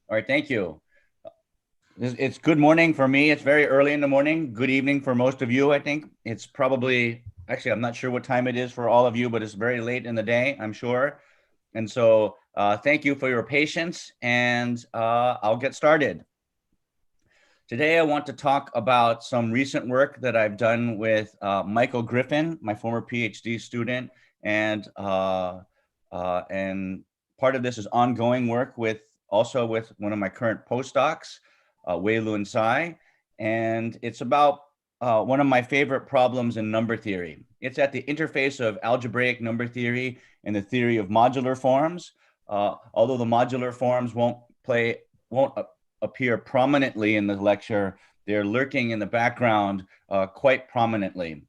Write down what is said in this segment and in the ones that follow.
All right, thank you. It's good morning for me. It's very early in the morning. Good evening for most of you, I think. It's probably, actually, I'm not sure what time it is for all of you, but it's very late in the day, I'm sure. And so thank you for your patience, and I'll get started. Today, I want to talk about some recent work that I've done with Michael Griffin, my former PhD student, and and part of this is ongoing work with also with one of my current postdocs, Wei Lun Tsai, and it's about one of my favorite problems in number theory. It's at the interface of algebraic number theory and the theory of modular forms. Although the modular forms won't appear prominently in the lecture, they're lurking in the background quite prominently.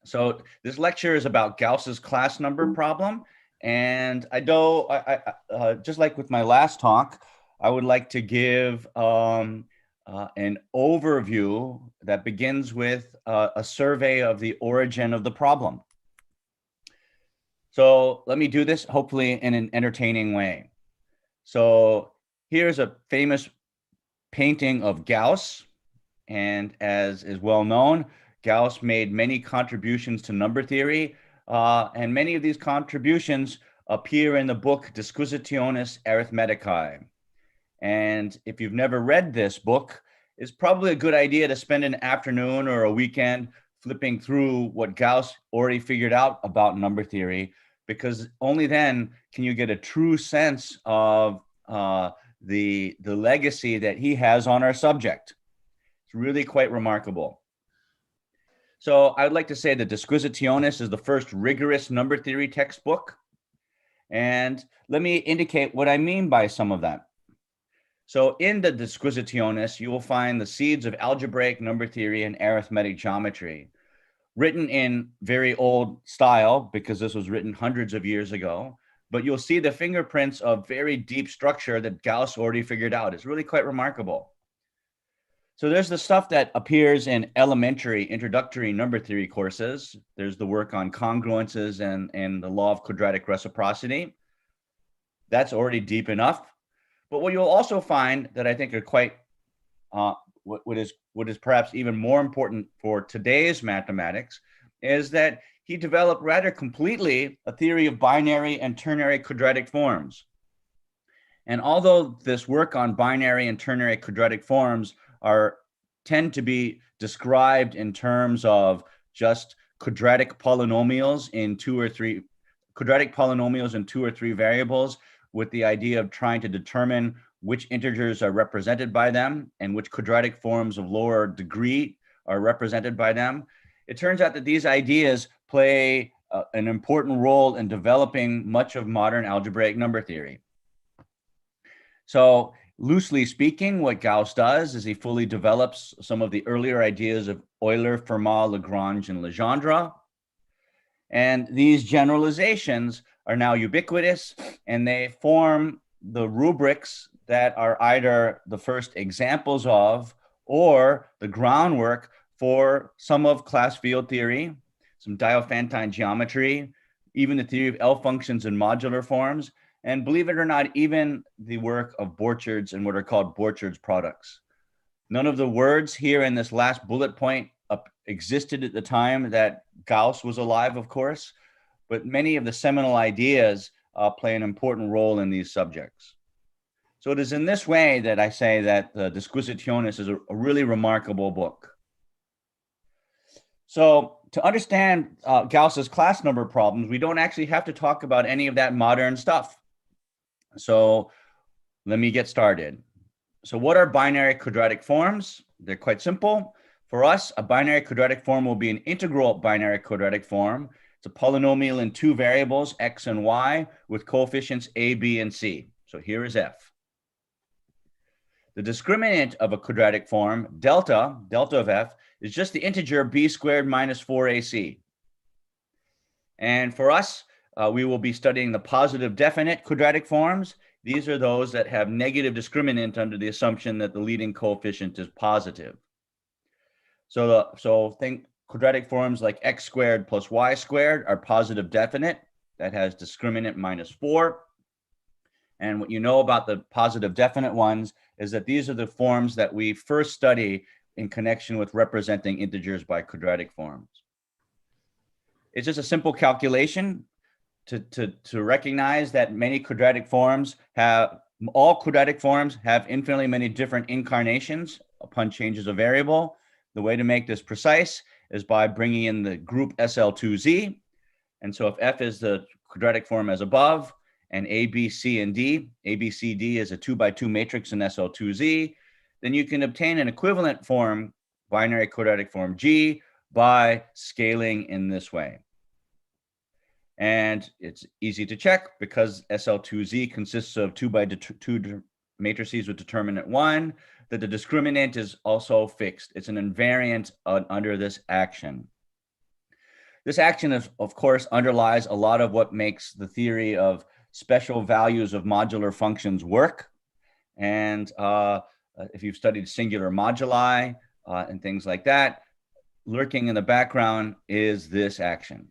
So this lecture is about Gauss's class number problem. And just like with my last talk, I would like to give an overview that begins with a survey of the origin of the problem. So let me do this hopefully in an entertaining way. So here's a famous painting of Gauss. And as is well known, Gauss made many contributions to number theory, and many of these contributions appear in the book Disquisitiones Arithmeticae. And if you've never read this book, it's probably a good idea to spend an afternoon or a weekend flipping through what Gauss already figured out about number theory, because only then can you get a true sense of the legacy that he has on our subject. It's really quite remarkable. So I would like to say that Disquisitiones is the first rigorous number theory textbook. And let me indicate what I mean by some of that. So in the Disquisitiones, you will find the seeds of algebraic number theory and arithmetic geometry, written in very old style, because this was written hundreds of years ago. But you'll see the fingerprints of very deep structure that Gauss already figured out. It's really quite remarkable. So there's the stuff that appears in elementary introductory number theory courses. There's the work on congruences and the law of quadratic reciprocity. That's already deep enough. But what you'll also find that I think are quite, what is perhaps even more important for today's mathematics is that he developed rather completely a theory of binary and ternary quadratic forms. And although this work on binary and ternary quadratic forms tend to be described in terms of just quadratic polynomials in two or three variables, with the idea of trying to determine which integers are represented by them and which quadratic forms of lower degree are represented by them. It turns out that these ideas play an important role in developing much of modern algebraic number theory. So loosely speaking, what Gauss does is he fully develops some of the earlier ideas of Euler, Fermat, Lagrange, and Legendre. And these generalizations are now ubiquitous, and they form the rubrics that are either the first examples of or the groundwork for some of class field theory, some Diophantine geometry, even the theory of L functions and modular forms, and believe it or not, even the work of Borchards and what are called Borchards products. None of the words here in this last bullet point existed at the time that Gauss was alive, of course, but many of the seminal ideas play an important role in these subjects. So it is in this way that I say that the Disquisitiones is a really remarkable book. So to understand Gauss's class number problems, we don't actually have to talk about any of that modern stuff. So let me get started. So what are binary quadratic forms? They're quite simple. For us, a binary quadratic form will be an integral binary quadratic form. It's a polynomial in two variables, x and y, with coefficients a, b, and c. So here is f. The discriminant of a quadratic form, delta of f, is just the integer b squared minus 4ac. And for us, we will be studying the positive definite quadratic forms. These are those that have negative discriminant under the assumption that the leading coefficient is positive. So think quadratic forms like x squared plus y squared are positive definite. That has discriminant minus 4. And what you know about the positive definite ones is that these are the forms that we first study in connection with representing integers by quadratic forms. It's just a simple calculation to recognize that many quadratic forms have, all quadratic forms have infinitely many different incarnations upon changes of variable. The way to make this precise is by bringing in the group SL2Z. And so if F is the quadratic form as above, and A, B, C, and D, A, B, C, D is a 2x2 matrix in SL2Z, then you can obtain an equivalent form, binary quadratic form G, by scaling in this way. And it's easy to check because SL2Z consists of 2x2 matrices with determinant 1, that the discriminant is also fixed. It's an invariant under this action. This action, of course, underlies a lot of what makes the theory of special values of modular functions work. And if you've studied singular moduli and things like that, lurking in the background is this action.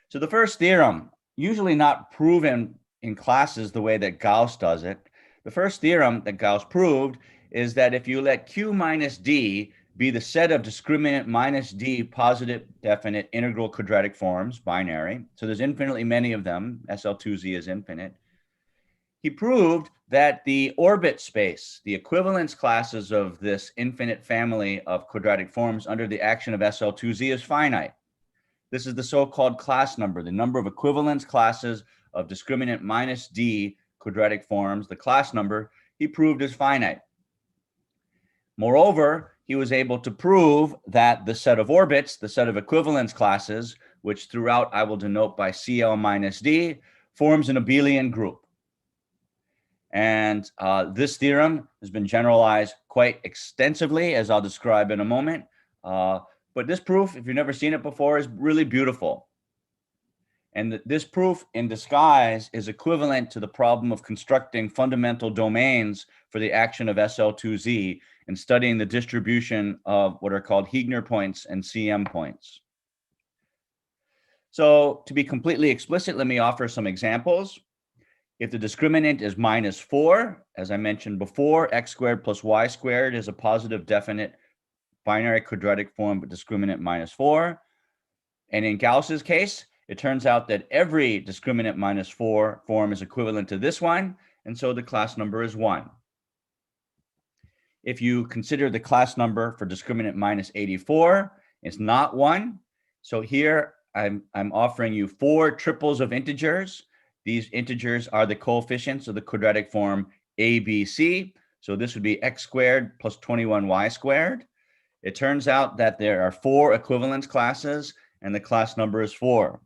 So the first theorem, usually not proven in classes the way that Gauss does it. The first theorem that Gauss proved is that if you let Q minus D be the set of discriminant minus D positive definite integral quadratic forms, binary, so there's infinitely many of them, SL2Z is infinite, he proved that the orbit space, the equivalence classes of this infinite family of quadratic forms under the action of SL2Z is finite. This is the so-called class number, the number of equivalence classes of discriminant minus D quadratic forms, the class number, he proved is finite. Moreover, he was able to prove that the set of orbits, the set of equivalence classes, which throughout I will denote by CL minus D, forms an abelian group. And this theorem has been generalized quite extensively, as I'll describe in a moment. But this proof, if you've never seen it before, is really beautiful. And this proof in disguise is equivalent to the problem of constructing fundamental domains for the action of SL2Z and studying the distribution of what are called Heegner points and CM points. So to be completely explicit, let me offer some examples. If the discriminant is minus 4, as I mentioned before, x squared plus y squared is a positive definite binary quadratic form with discriminant minus 4. And in Gauss's case, it turns out that every discriminant minus 4 form is equivalent to this one, and so the class number is 1. If you consider the class number for discriminant minus 84, it's not 1. So here I'm offering you 4 triples of integers. These integers are the coefficients of the quadratic form ABC. So this would be x squared plus 21y squared. It turns out that there are 4 equivalence classes, and the class number is 4.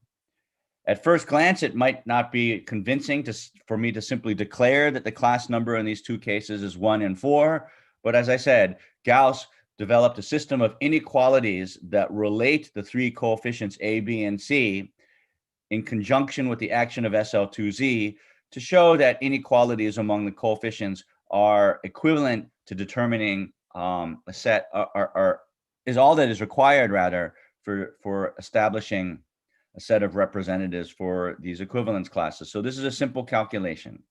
At first glance, it might not be convincing for me to simply declare that the class number in these two cases is 1 and 4. But as I said, Gauss developed a system of inequalities that relate the 3 coefficients A, B, and C in conjunction with the action of SL2Z to show that inequalities among the coefficients are equivalent to determining a set, is all that is required, rather, for establishing a set of representatives for these equivalence classes. So this is a simple calculation.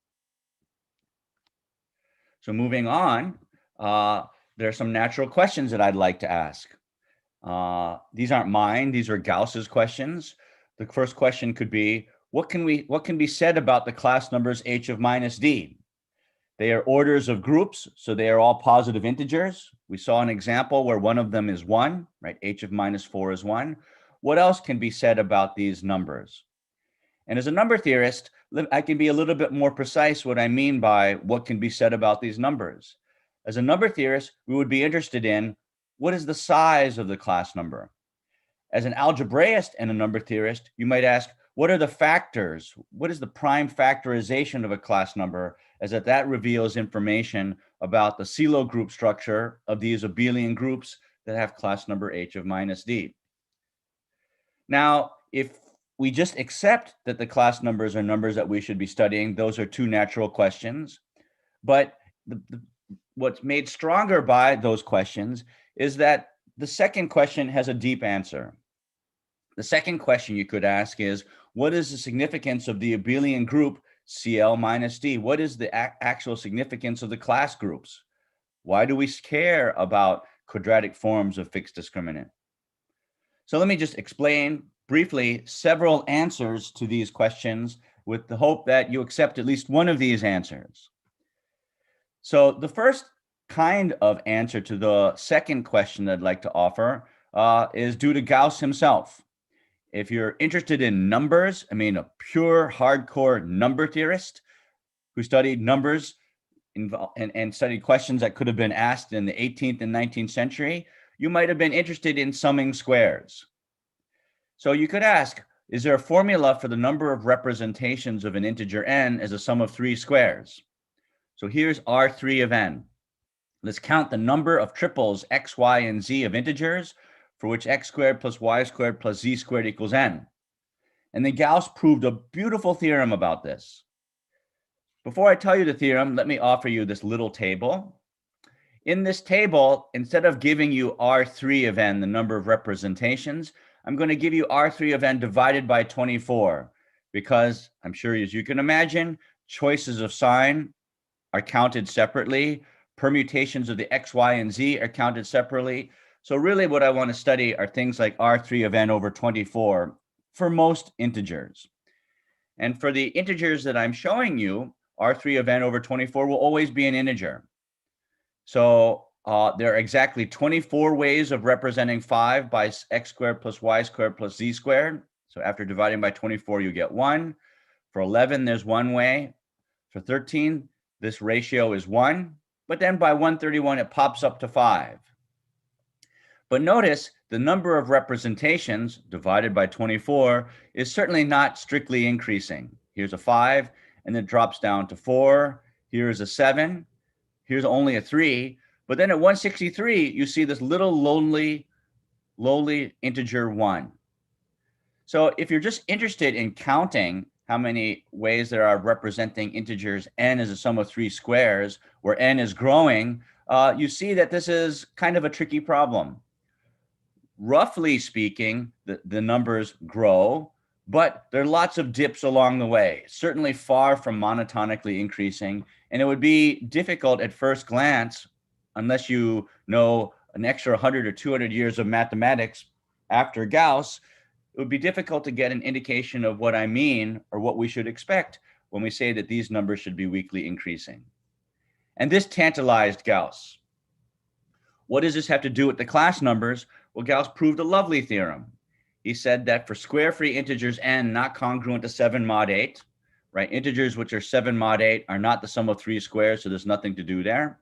So moving on, there are some natural questions that I'd like to ask. These aren't mine, these are Gauss's questions. The first question could be, what can be said about the class numbers h of minus d? They are orders of groups, so they are all positive integers. We saw an example where one of them is 1, right? H of minus 4 is 1. What else can be said about these numbers? And as a number theorist, I can be a little bit more precise what I mean by what can be said about these numbers. As a number theorist, we would be interested in what is the size of the class number. As an algebraist and a number theorist, you might ask, what are the factors? What is the prime factorization of a class number, as that reveals information about the CELO group structure of these abelian groups that have class number h of minus d. Now, if we just accept that the class numbers are numbers that we should be studying, those are 2 natural questions. But what's made stronger by those questions is that the second question has a deep answer. The second question you could ask is, what is the significance of the abelian group CL minus D. What is the actual significance of the class groups? Why do we care about quadratic forms of fixed discriminant? So let me just explain briefly several answers to these questions with the hope that you accept at least one of these answers. So the first kind of answer to the second question I'd like to offer is due to Gauss himself. If you're interested in numbers, I mean, a pure hardcore number theorist who studied numbers and studied questions that could have been asked in the 18th and 19th century, you might have been interested in summing squares. So you could ask, is there a formula for the number of representations of an integer n as a sum of 3 squares? So here's R3 of n. Let's count the number of triples x, y, and z of integers for which x squared plus y squared plus z squared equals n. And then Gauss proved a beautiful theorem about this. Before I tell you the theorem, let me offer you this little table. In this table, instead of giving you R3 of n, the number of representations, I'm going to give you R3 of n divided by 24, because I'm sure, as you can imagine, choices of sign are counted separately. Permutations of the x, y, and z are counted separately. So really what I want to study are things like R3 of n over 24 for most integers. And for the integers that I'm showing you, R3 of n over 24 will always be an integer. So there are exactly 24 ways of representing 5 by x squared plus y squared plus z squared. So after dividing by 24, you get 1. For 11, there's one way. For 13, this ratio is 1. But then by 131, it pops up to 5. But notice the number of representations divided by 24 is certainly not strictly increasing. Here's a 5, and then it drops down to 4. Here's a 7. Here's only a 3. But then at 163, you see this little lowly integer 1. So if you're just interested in counting how many ways there are representing integers n as a sum of 3 squares, where n is growing, you see that this is kind of a tricky problem. Roughly speaking, the numbers grow, but there are lots of dips along the way, certainly far from monotonically increasing. And it would be difficult at first glance, unless you know an extra 100 or 200 years of mathematics after Gauss, it would be difficult to get an indication of what I mean or what we should expect when we say that these numbers should be weakly increasing. And this tantalized Gauss. What does this have to do with the class numbers? Well, Gauss proved a lovely theorem. He said that for square-free integers n not congruent to 7 mod 8, right? Integers which are 7 mod 8 are not the sum of 3 squares, so there's nothing to do there.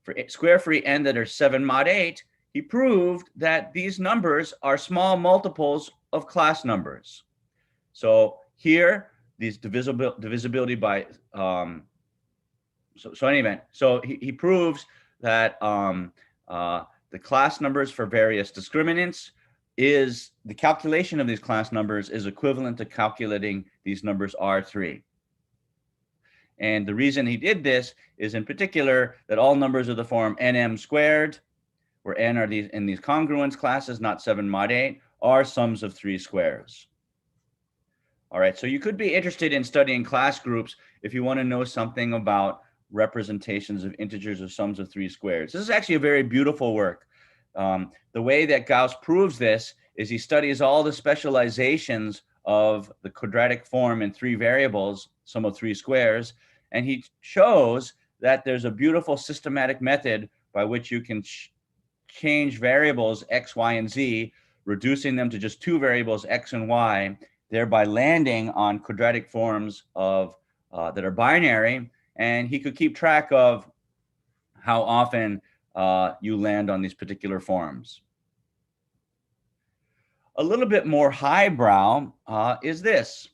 For square-free n that are 7 mod 8, he proved that these numbers are small multiples of class numbers. So here, these divisibility by, so in any event, so he proves that the class numbers for various discriminants is, the calculation of these class numbers is equivalent to calculating these numbers R3. And the reason he did this is in particular that all numbers of the form nm squared, where n are these in these congruence classes, not 7 mod 8, are sums of 3 squares. All right, so you could be interested in studying class groups if you want to know something about representations of integers or sums of 3 squares. This is actually a very beautiful work. The way that Gauss proves this is he studies all the specializations of the quadratic form in 3 variables, sum of 3 squares, and he shows that there's a beautiful systematic method by which you can change variables x, y, and z, reducing them to just 2 variables x and y, thereby landing on quadratic forms of that are binary. And he could keep track of how often you land on these particular forms. A little bit more highbrow is this.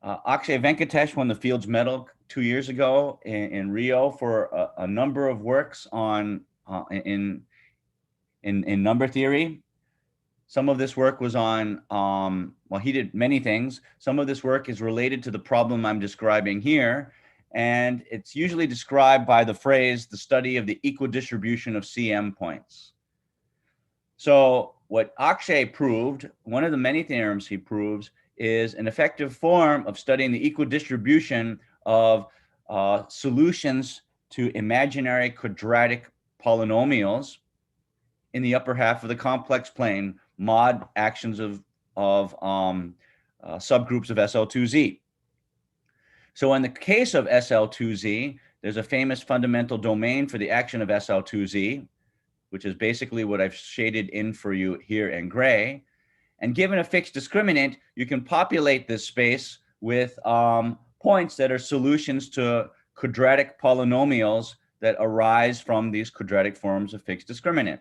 Akshay Venkatesh won the Fields Medal 2 years ago in Rio for a number of works on in number theory. Some of this work was on, well, he did many things. Some of this work is related to the problem I'm describing here. And it's usually described by the phrase, the study of the equidistribution of CM points. So what Akshay proved, one of the many theorems he proves, is an effective form of studying the equidistribution of solutions to imaginary quadratic polynomials in the upper half of the complex plane, mod actions of subgroups of SL2Z. So in the case of SL2Z, there's a famous fundamental domain for the action of SL2Z, which is basically what I've shaded in for you here in gray. And given a fixed discriminant, you can populate this space with points that are solutions to quadratic polynomials that arise from these quadratic forms of fixed discriminant.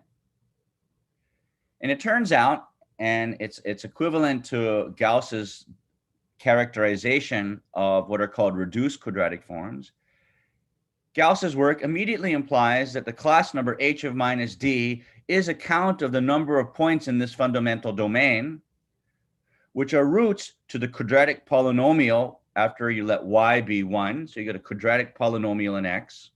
And it turns out, and it's equivalent to Gauss's characterization of what are called reduced quadratic forms, Gauss's work immediately implies that the class number h of minus d is a count of the number of points in this fundamental domain, which are roots to the quadratic polynomial after you let y be 1. So you get a quadratic polynomial in X.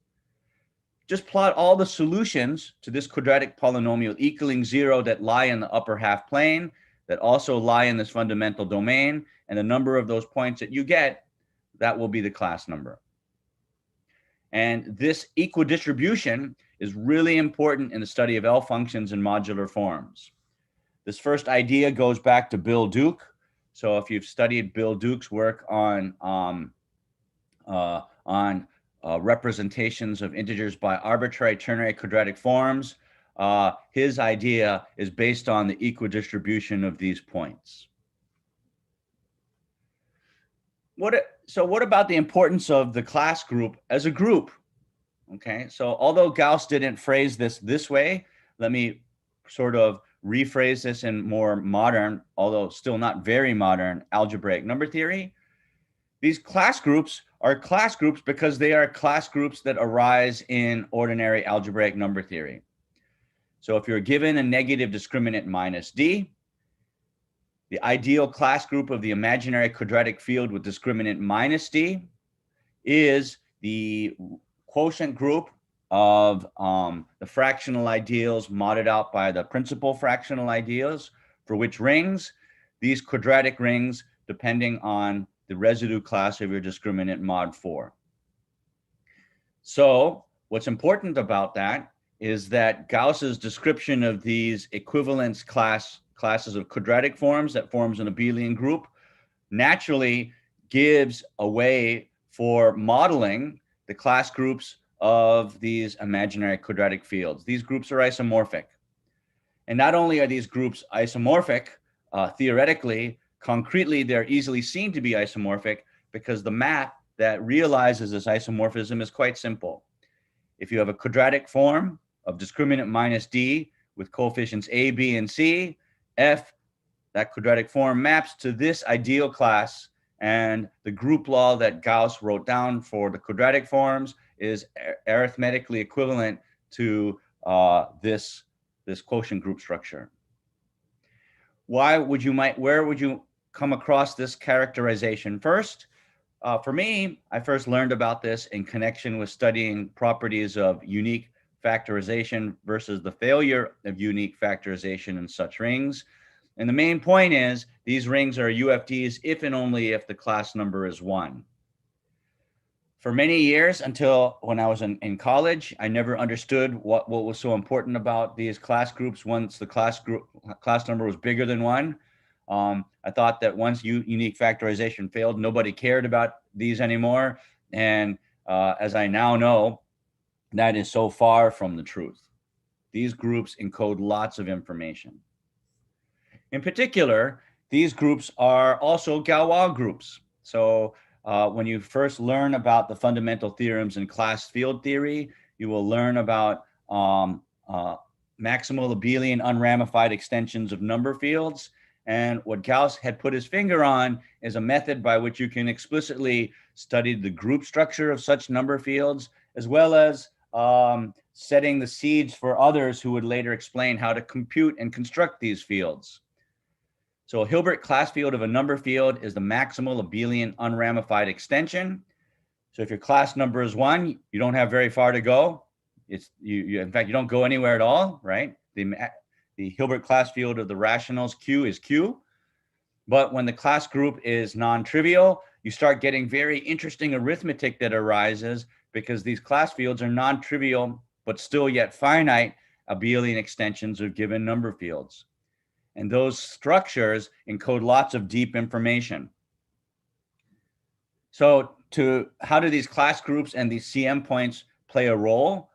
Just plot all the solutions to this quadratic polynomial equaling 0 that lie in the upper half plane, that also lie in this fundamental domain, and the number of those points that you get, that will be the class number. And this equidistribution is really important in the study of L functions and modular forms. This first idea goes back to Bill Duke. So if you've studied Bill Duke's work on representations of integers by arbitrary ternary quadratic forms, his idea is based on the equidistribution of these points. So what about the importance of the class group as a group? Okay, so although Gauss didn't phrase this way, let me sort of rephrase this in more modern, although still not very modern, algebraic number theory. These class groups are class groups because they are class groups that arise in ordinary algebraic number theory. So if you're given a negative discriminant minus d, the ideal class group of the imaginary quadratic field with discriminant minus d is the quotient group of the fractional ideals modded out by the principal fractional ideals for which rings, these quadratic rings, depending on the residue class of your discriminant mod 4. So what's important about that is that Gauss's description of these equivalence classes of quadratic forms that forms an abelian group naturally gives a way for modeling the class groups of these imaginary quadratic fields. These groups are isomorphic. And not only are these groups isomorphic, theoretically, concretely, they're easily seen to be isomorphic because the math that realizes this isomorphism is quite simple. If you have a quadratic form of discriminant minus d with coefficients a, b, and c, f, that quadratic form maps to this ideal class, and the group law that Gauss wrote down for the quadratic forms is arithmetically equivalent to this quotient group structure. Where would you come across this characterization? First, for me, I first learned about this in connection with studying properties of unique factorization versus the failure of unique factorization in such rings. And the main point is these rings are UFDs if and only if the class number is 1. For many years, until when I was in college, I never understood what was so important about these class groups once the class number was bigger than 1. I thought that once unique factorization failed, nobody cared about these anymore. And as I now know, that is so far from the truth. These groups encode lots of information. In particular, these groups are also Galois groups. So when you first learn about the fundamental theorems in class field theory, you will learn about maximal abelian unramified extensions of number fields. And what Gauss had put his finger on is a method by which you can explicitly study the group structure of such number fields, as well as setting the seeds for others who would later explain how to compute and construct these fields. So a Hilbert class field of a number field is the maximal abelian unramified extension. So if your class number is 1, you don't have very far to go. In fact, you don't go anywhere at all, right? The Hilbert class field of the rationals Q is Q. But when the class group is non-trivial, you start getting very interesting arithmetic that arises because these class fields are non-trivial, but still yet finite abelian extensions of given number fields. And those structures encode lots of deep information. So how do these class groups and these CM points play a role?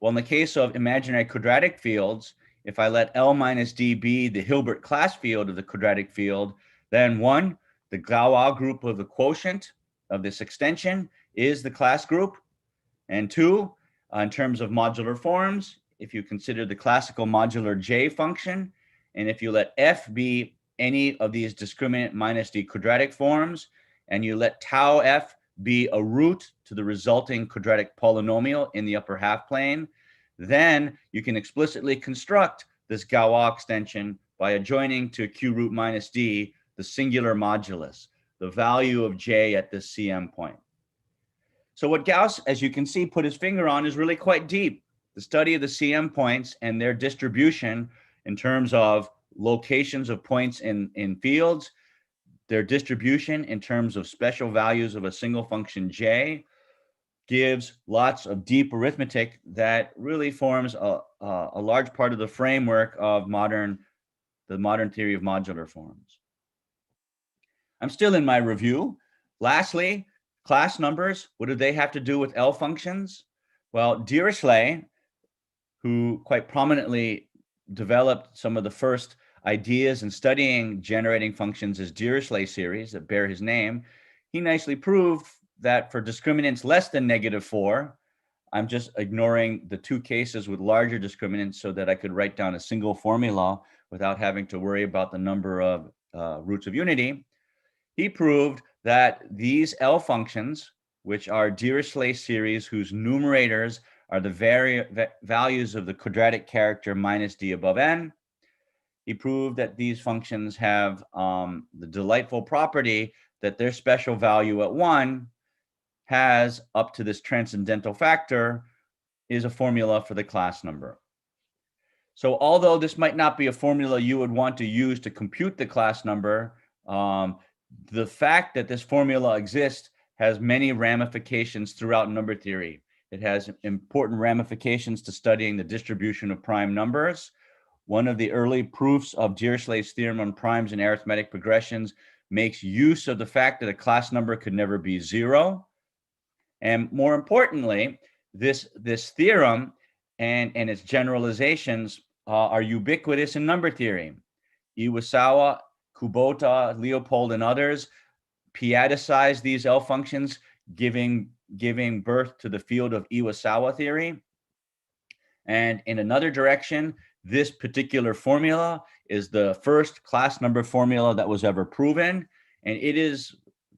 Well, in the case of imaginary quadratic fields, if I let L minus D be the Hilbert class field of the quadratic field, then one, the Gauss group of the quotient of this extension is the class group. And two, in terms of modular forms, if you consider the classical modular J function, and if you let F be any of these discriminant minus D quadratic forms, and you let tau F be a root to the resulting quadratic polynomial in the upper half plane, then you can explicitly construct this Gauss extension by adjoining to Q root minus D the singular modulus, the value of J at this CM point. So what Gauss, as you can see, put his finger on is really quite deep. The study of the CM points and their distribution in terms of locations of points in fields, their distribution in terms of special values of a single function J, gives lots of deep arithmetic that really forms a large part of the framework of the modern theory of modular forms. I'm still in my review. Lastly, class numbers, what do they have to do with L functions? Well, Dirichlet, who quite prominently developed some of the first ideas in studying generating functions as Dirichlet series that bear his name, he nicely proved that for discriminants less than -4, I'm just ignoring the two cases with larger discriminants so that I could write down a single formula without having to worry about the number of roots of unity. He proved that these L functions, which are Dirichlet series whose numerators are the values of the quadratic character minus d above n, he proved that these functions have the delightful property that their special value at 1 has, up to this transcendental factor, is a formula for the class number. So although this might not be a formula you would want to use to compute the class number, the fact that this formula exists has many ramifications throughout number theory. It has important ramifications to studying the distribution of prime numbers. One of the early proofs of Dirichlet's theorem on primes and arithmetic progressions makes use of the fact that a class number could never be 0. And more importantly, this theorem and its generalizations are ubiquitous in number theory. Iwasawa, Kubota, Leopold, and others p-adicized these L functions, giving birth to the field of Iwasawa theory. And in another direction, this particular formula is the first class number formula that was ever proven, and it is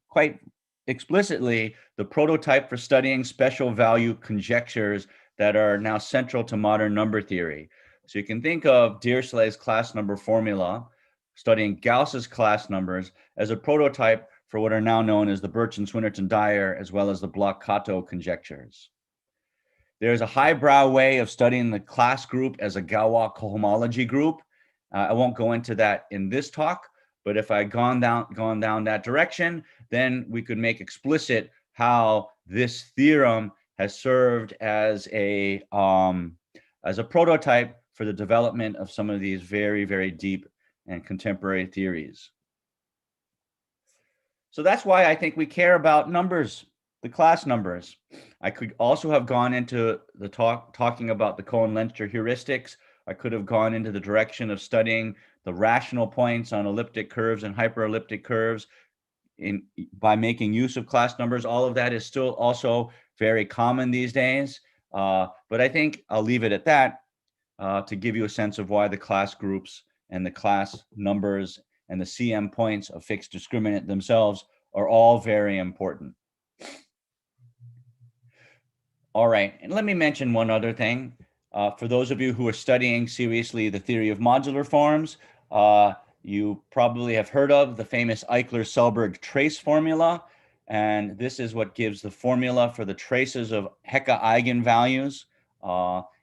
quite explicitly the prototype for studying special value conjectures that are now central to modern number theory. So you can think of Dirichlet's class number formula, studying Gauss's class numbers, as a prototype for what are now known as the Birch-Swinnerton-Dyer as well as the Bloch-Kato conjectures. There's a highbrow way of studying the class group as a Gauss cohomology group. I won't go into that in this talk, but if I gone down that direction, then we could make explicit how this theorem has served as a prototype for the development of some of these very, very deep and contemporary theories. So that's why I think we care about numbers, the class numbers. I could also have gone into the talking about the Cohen-Lenstra heuristics. I could have gone into the direction of studying the rational points on elliptic curves and hyperelliptic curves by making use of class numbers. All of that is still also very common these days. But I think I'll leave it at that to give you a sense of why the class groups and the class numbers and the CM points of fixed discriminant themselves are all very important. All right, and let me mention one other thing. For those of you who are studying seriously the theory of modular forms, you probably have heard of the famous Eichler-Selberg trace formula. And this is what gives the formula for the traces of Hecke eigenvalues.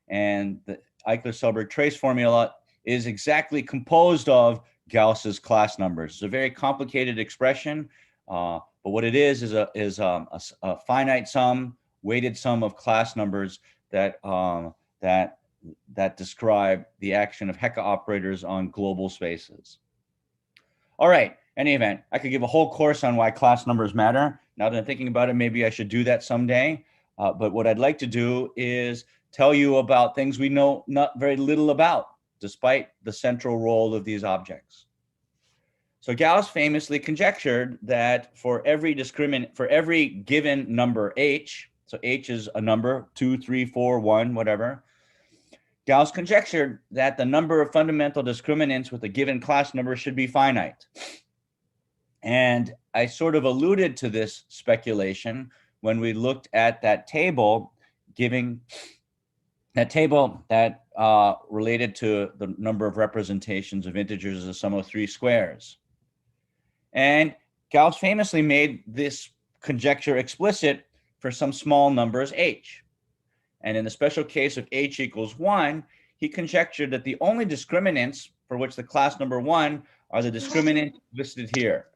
And the Eichler-Selberg trace formula is exactly composed of Gauss's class numbers. It's a very complicated expression, but what it is a finite sum, weighted sum of class numbers that describe the action of Hecke operators on global spaces. All right, any event, I could give a whole course on why class numbers matter. Now that I'm thinking about it, maybe I should do that someday. But what I'd like to do is tell you about things we know not very little about, despite the central role of these objects. So Gauss famously conjectured that for every given number h, so h is a number, 2, 3, 4, 1, whatever, Gauss conjectured that the number of fundamental discriminants with a given class number should be finite. And I sort of alluded to this speculation when we looked at that table, that related to the number of representations of integers as a sum of 3 squares. And Gauss famously made this conjecture explicit for some small numbers h. And in the special case of h equals 1, he conjectured that the only discriminants for which the class number 1 are the discriminants listed here.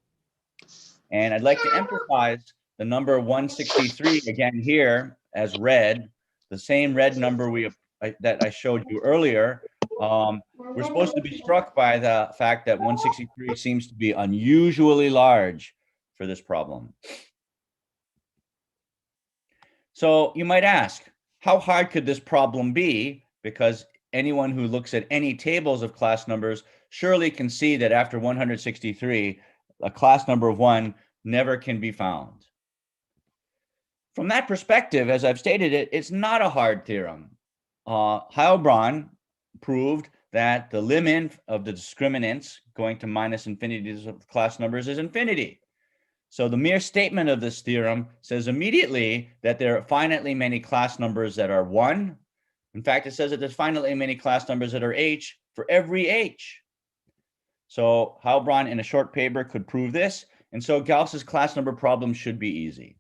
And I'd like to emphasize the number 163 again here as red, the same red number that I showed you earlier. We're supposed to be struck by the fact that 163 seems to be unusually large for this problem. So you might ask, how hard could this problem be? Because anyone who looks at any tables of class numbers surely can see that after 163, a class number of 1 never can be found. From that perspective, as I've stated it's not a hard theorem. Heilbronn proved that the limit of the discriminants going to minus infinity of class numbers is infinity. So the mere statement of this theorem says immediately that there are finitely many class numbers that are 1. In fact, it says that there's finitely many class numbers that are h for every h. So Heilbronn in a short paper could prove this, and so Gauss's class number problem should be easy.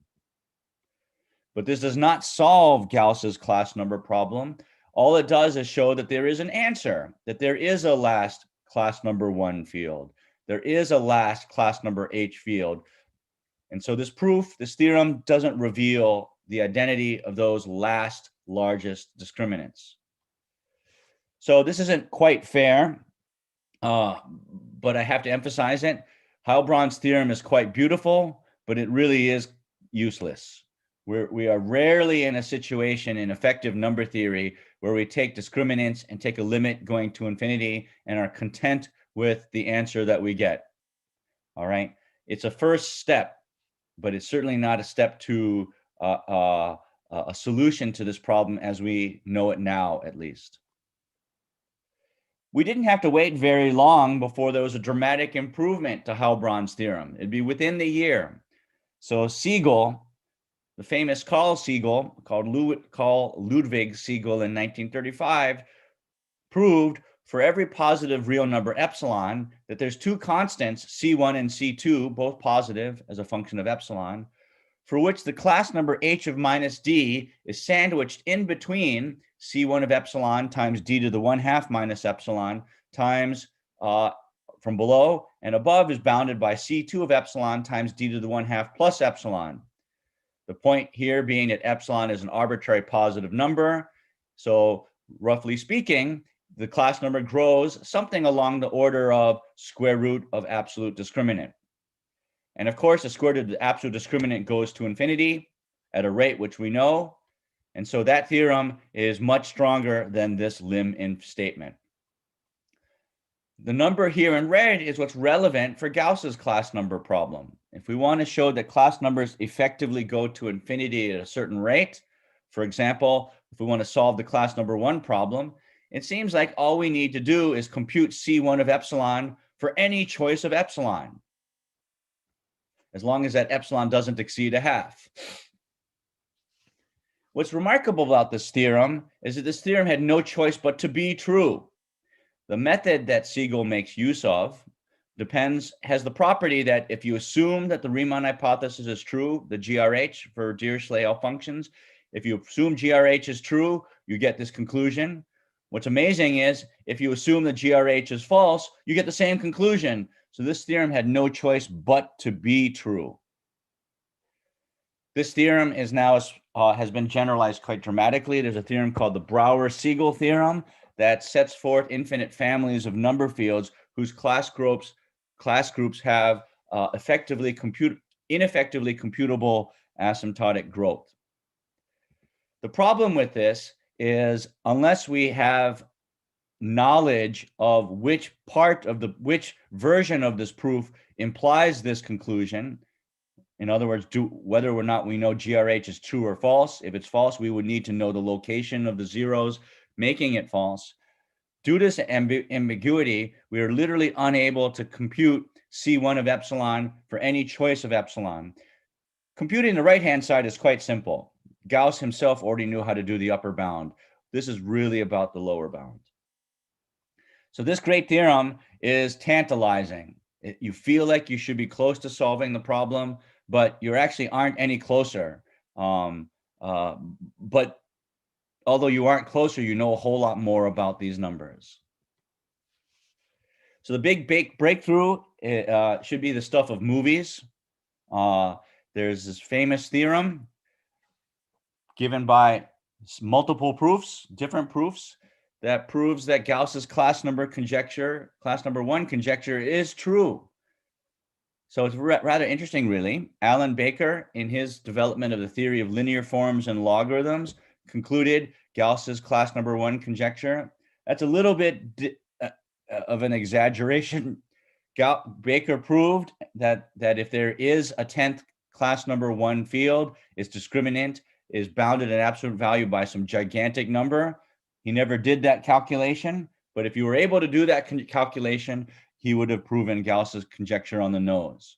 But this does not solve Gauss's class number problem. All it does is show that there is an answer, that there is a last class number 1 field. There is a last class number h field. And so this theorem doesn't reveal the identity of those last largest discriminants. So this isn't quite fair, but I have to emphasize it. Heilbronn's theorem is quite beautiful, but it really is useless. We are rarely in a situation in effective number theory where we take discriminants and take a limit going to infinity and are content with the answer that we get. All right. It's a first step, but it's certainly not a step to a solution to this problem as we know it now, at least. We didn't have to wait very long before there was a dramatic improvement to Heilbronn's theorem. It'd be within the year. So Sigel, the famous Carl Ludwig Sigel in 1935, proved for every positive real number epsilon that there's 2 constants, C1 and C2, both positive as a function of epsilon, for which the class number h of minus d is sandwiched in between C1 of epsilon times d to the 1/2 minus epsilon times from below, and above is bounded by C2 of epsilon times d to the 1/2 plus epsilon. The point here being that epsilon is an arbitrary positive number. So roughly speaking, the class number grows something along the order of square root of absolute discriminant. And of course, the square root of the absolute discriminant goes to infinity at a rate which we know. And so that theorem is much stronger than this lim statement. The number here in red is what's relevant for Gauss's class number problem. If we want to show that class numbers effectively go to infinity at a certain rate, for example, if we want to solve the class number 1 problem, it seems like all we need to do is compute C1 of epsilon for any choice of epsilon, as long as that epsilon doesn't exceed 1/2. What's remarkable about this theorem is that this theorem had no choice but to be true. The method that Sigel makes use of has the property that if you assume that the Riemann hypothesis is true, the GRH for Dirichlet functions, if you assume GRH is true, you get this conclusion. What's amazing is if you assume that GRH is false, you get the same conclusion. So this theorem had no choice but to be true. This theorem is now has been generalized quite dramatically. There's a theorem called the Brouwer-Sigel theorem that sets forth infinite families of number fields whose class groups have ineffectively computable asymptotic growth. The problem with this is unless we have knowledge of which version of this proof implies this conclusion, in other words, whether or not we know GRH is true or false. If it's false, we would need to know the location of the zeros, making it false. Due to this ambiguity, we are literally unable to compute C1 of epsilon for any choice of epsilon. Computing the right-hand side is quite simple. Gauss himself already knew how to do the upper bound. This is really about the lower bound. So this great theorem is tantalizing. You feel like you should be close to solving the problem, but you actually aren't any closer. But although you aren't closer, you know a whole lot more about these numbers. So the big breakthrough should be the stuff of movies. There's this famous theorem given by multiple proofs, different proofs, that proves that Gauss's class number one conjecture is true. So it's rather interesting, really. Alan Baker, in his development of the theory of linear forms and logarithms, concluded Gauss's class number one conjecture. That's a little bit of an exaggeration. Baker proved that if there is a 10th class number one field, its discriminant is bounded at absolute value by some gigantic number. He never did that calculation, but if you were able to do that calculation, he would have proven Gauss's conjecture on the nose.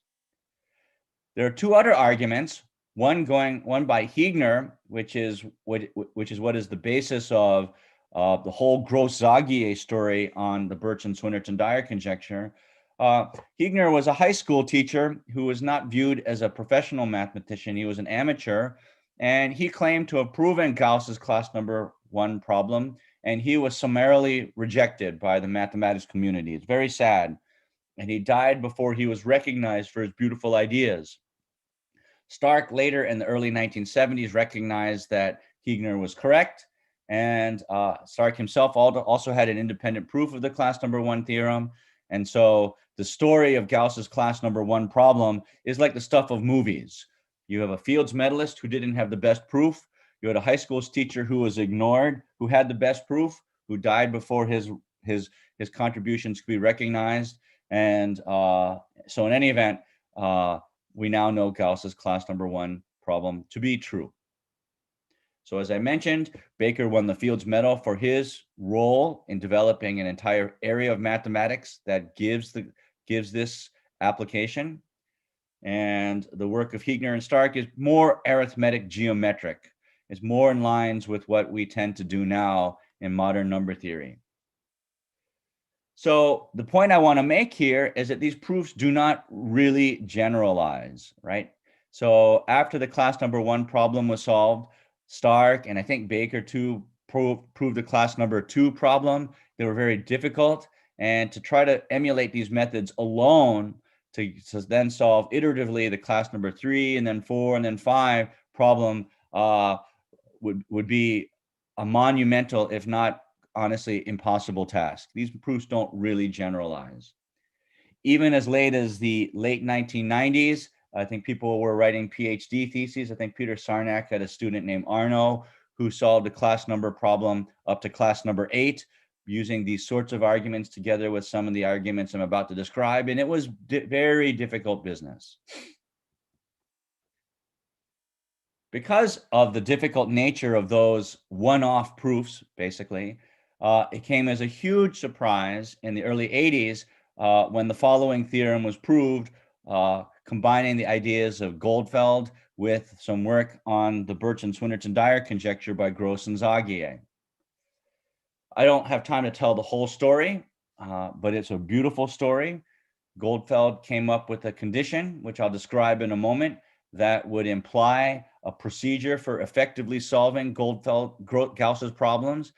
There are two other arguments, one by Heegner, which is what is the basis of the whole Gauss-Zagier story on the Birch and Swinnerton-Dyer conjecture. Heegner was a high school teacher who was not viewed as a professional mathematician. He was an amateur, and he claimed to have proven Gauss's class number one problem, and he was summarily rejected by the mathematics community. It's very sad. And he died before he was recognized for his beautiful ideas. Stark later in the early 1970s recognized that Heegner was correct. And Stark himself also had an independent proof of the class number one theorem. And so the story of Gauss's class number one problem is like the stuff of movies. You have a Fields medalist who didn't have the best proof. You had a high school teacher who was ignored, who had the best proof, who died before his contributions could be recognized. And so in any event, we now know Gauss's class number one problem to be true. So as I mentioned, Baker won the Fields Medal for his role in developing an entire area of mathematics that gives this application. And the work of Heegner and Stark is more arithmetic geometric. It's more in lines with what we tend to do now in modern number theory. So the point I want to make here is that these proofs do not really generalize, right? So after the class number one problem was solved, Stark and I think Baker too proved the class number two problem. They were very difficult, and to try to emulate these methods alone to then solve iteratively the class number three and then four and then five problem would be a monumental, if not honestly impossible task. These proofs don't really generalize. Even as late as the late 1990s, I think people were writing PhD theses. I think Peter Sarnak had a student named Arno who solved a class number problem up to class number 8 using these sorts of arguments together with some of the arguments I'm about to describe. And it was very difficult business. Because of the difficult nature of those one-off proofs, basically, it came as a huge surprise in the early 80s when the following theorem was proved, combining the ideas of Goldfeld with some work on the Birch and Swinnerton-Dyer conjecture by Gauss and Zagier. I don't have time to tell the whole story, but it's a beautiful story. Goldfeld came up with a condition, which I'll describe in a moment, that would imply a procedure for effectively solving Gauss's problems.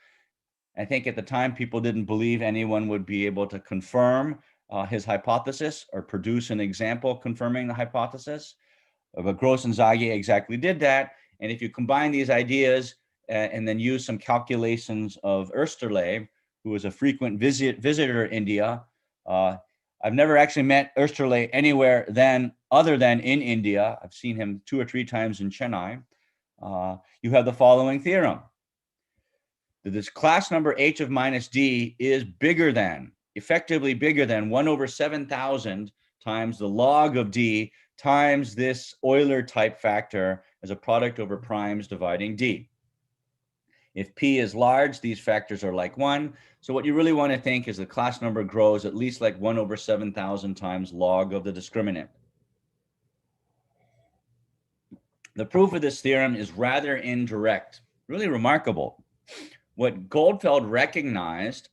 I think at the time, people didn't believe anyone would be able to confirm his hypothesis or produce an example confirming the hypothesis. But Gauss and Sigel exactly did that. And if you combine these ideas and then use some calculations of Oesterle, who was a frequent visitor to India, I've never actually met Oesterle anywhere other than in India. I've seen him 2 or 3 times in Chennai. You have the following theorem: that this class number h of minus d is bigger than, effectively bigger than 1 over 7,000 times the log of d times this Euler type factor as a product over primes dividing d. If p is large, these factors are like 1. So what you really want to think is the class number grows at least like 1 over 7,000 times log of the discriminant. The proof of this theorem is rather indirect, really remarkable. What Goldfeld recognized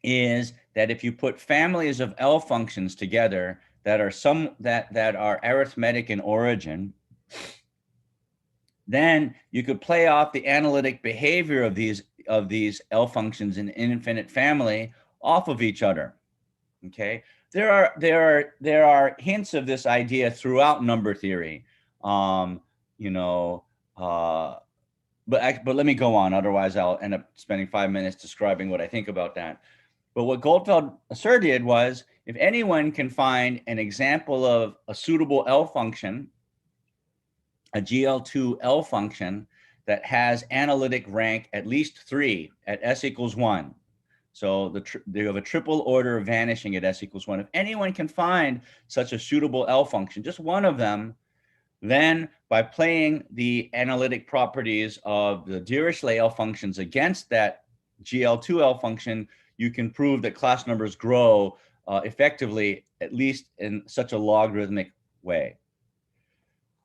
is that if you put families of L functions together that are arithmetic in origin, then you could play off the analytic behavior of these L functions in an infinite family off of each other. Okay, there are hints of this idea throughout number theory. But let me go on. Otherwise, I'll end up spending 5 minutes describing what I think about that. But what Goldfeld asserted was, if anyone can find an example of a suitable L function, a GL2 L function that has analytic rank at least 3 at s equals 1. So you have a triple order of vanishing at s equals 1. If anyone can find such a suitable L function, just one of them, then by playing the analytic properties of the Dirichlet L functions against that GL2L function, you can prove that class numbers grow effectively, at least in such a logarithmic way.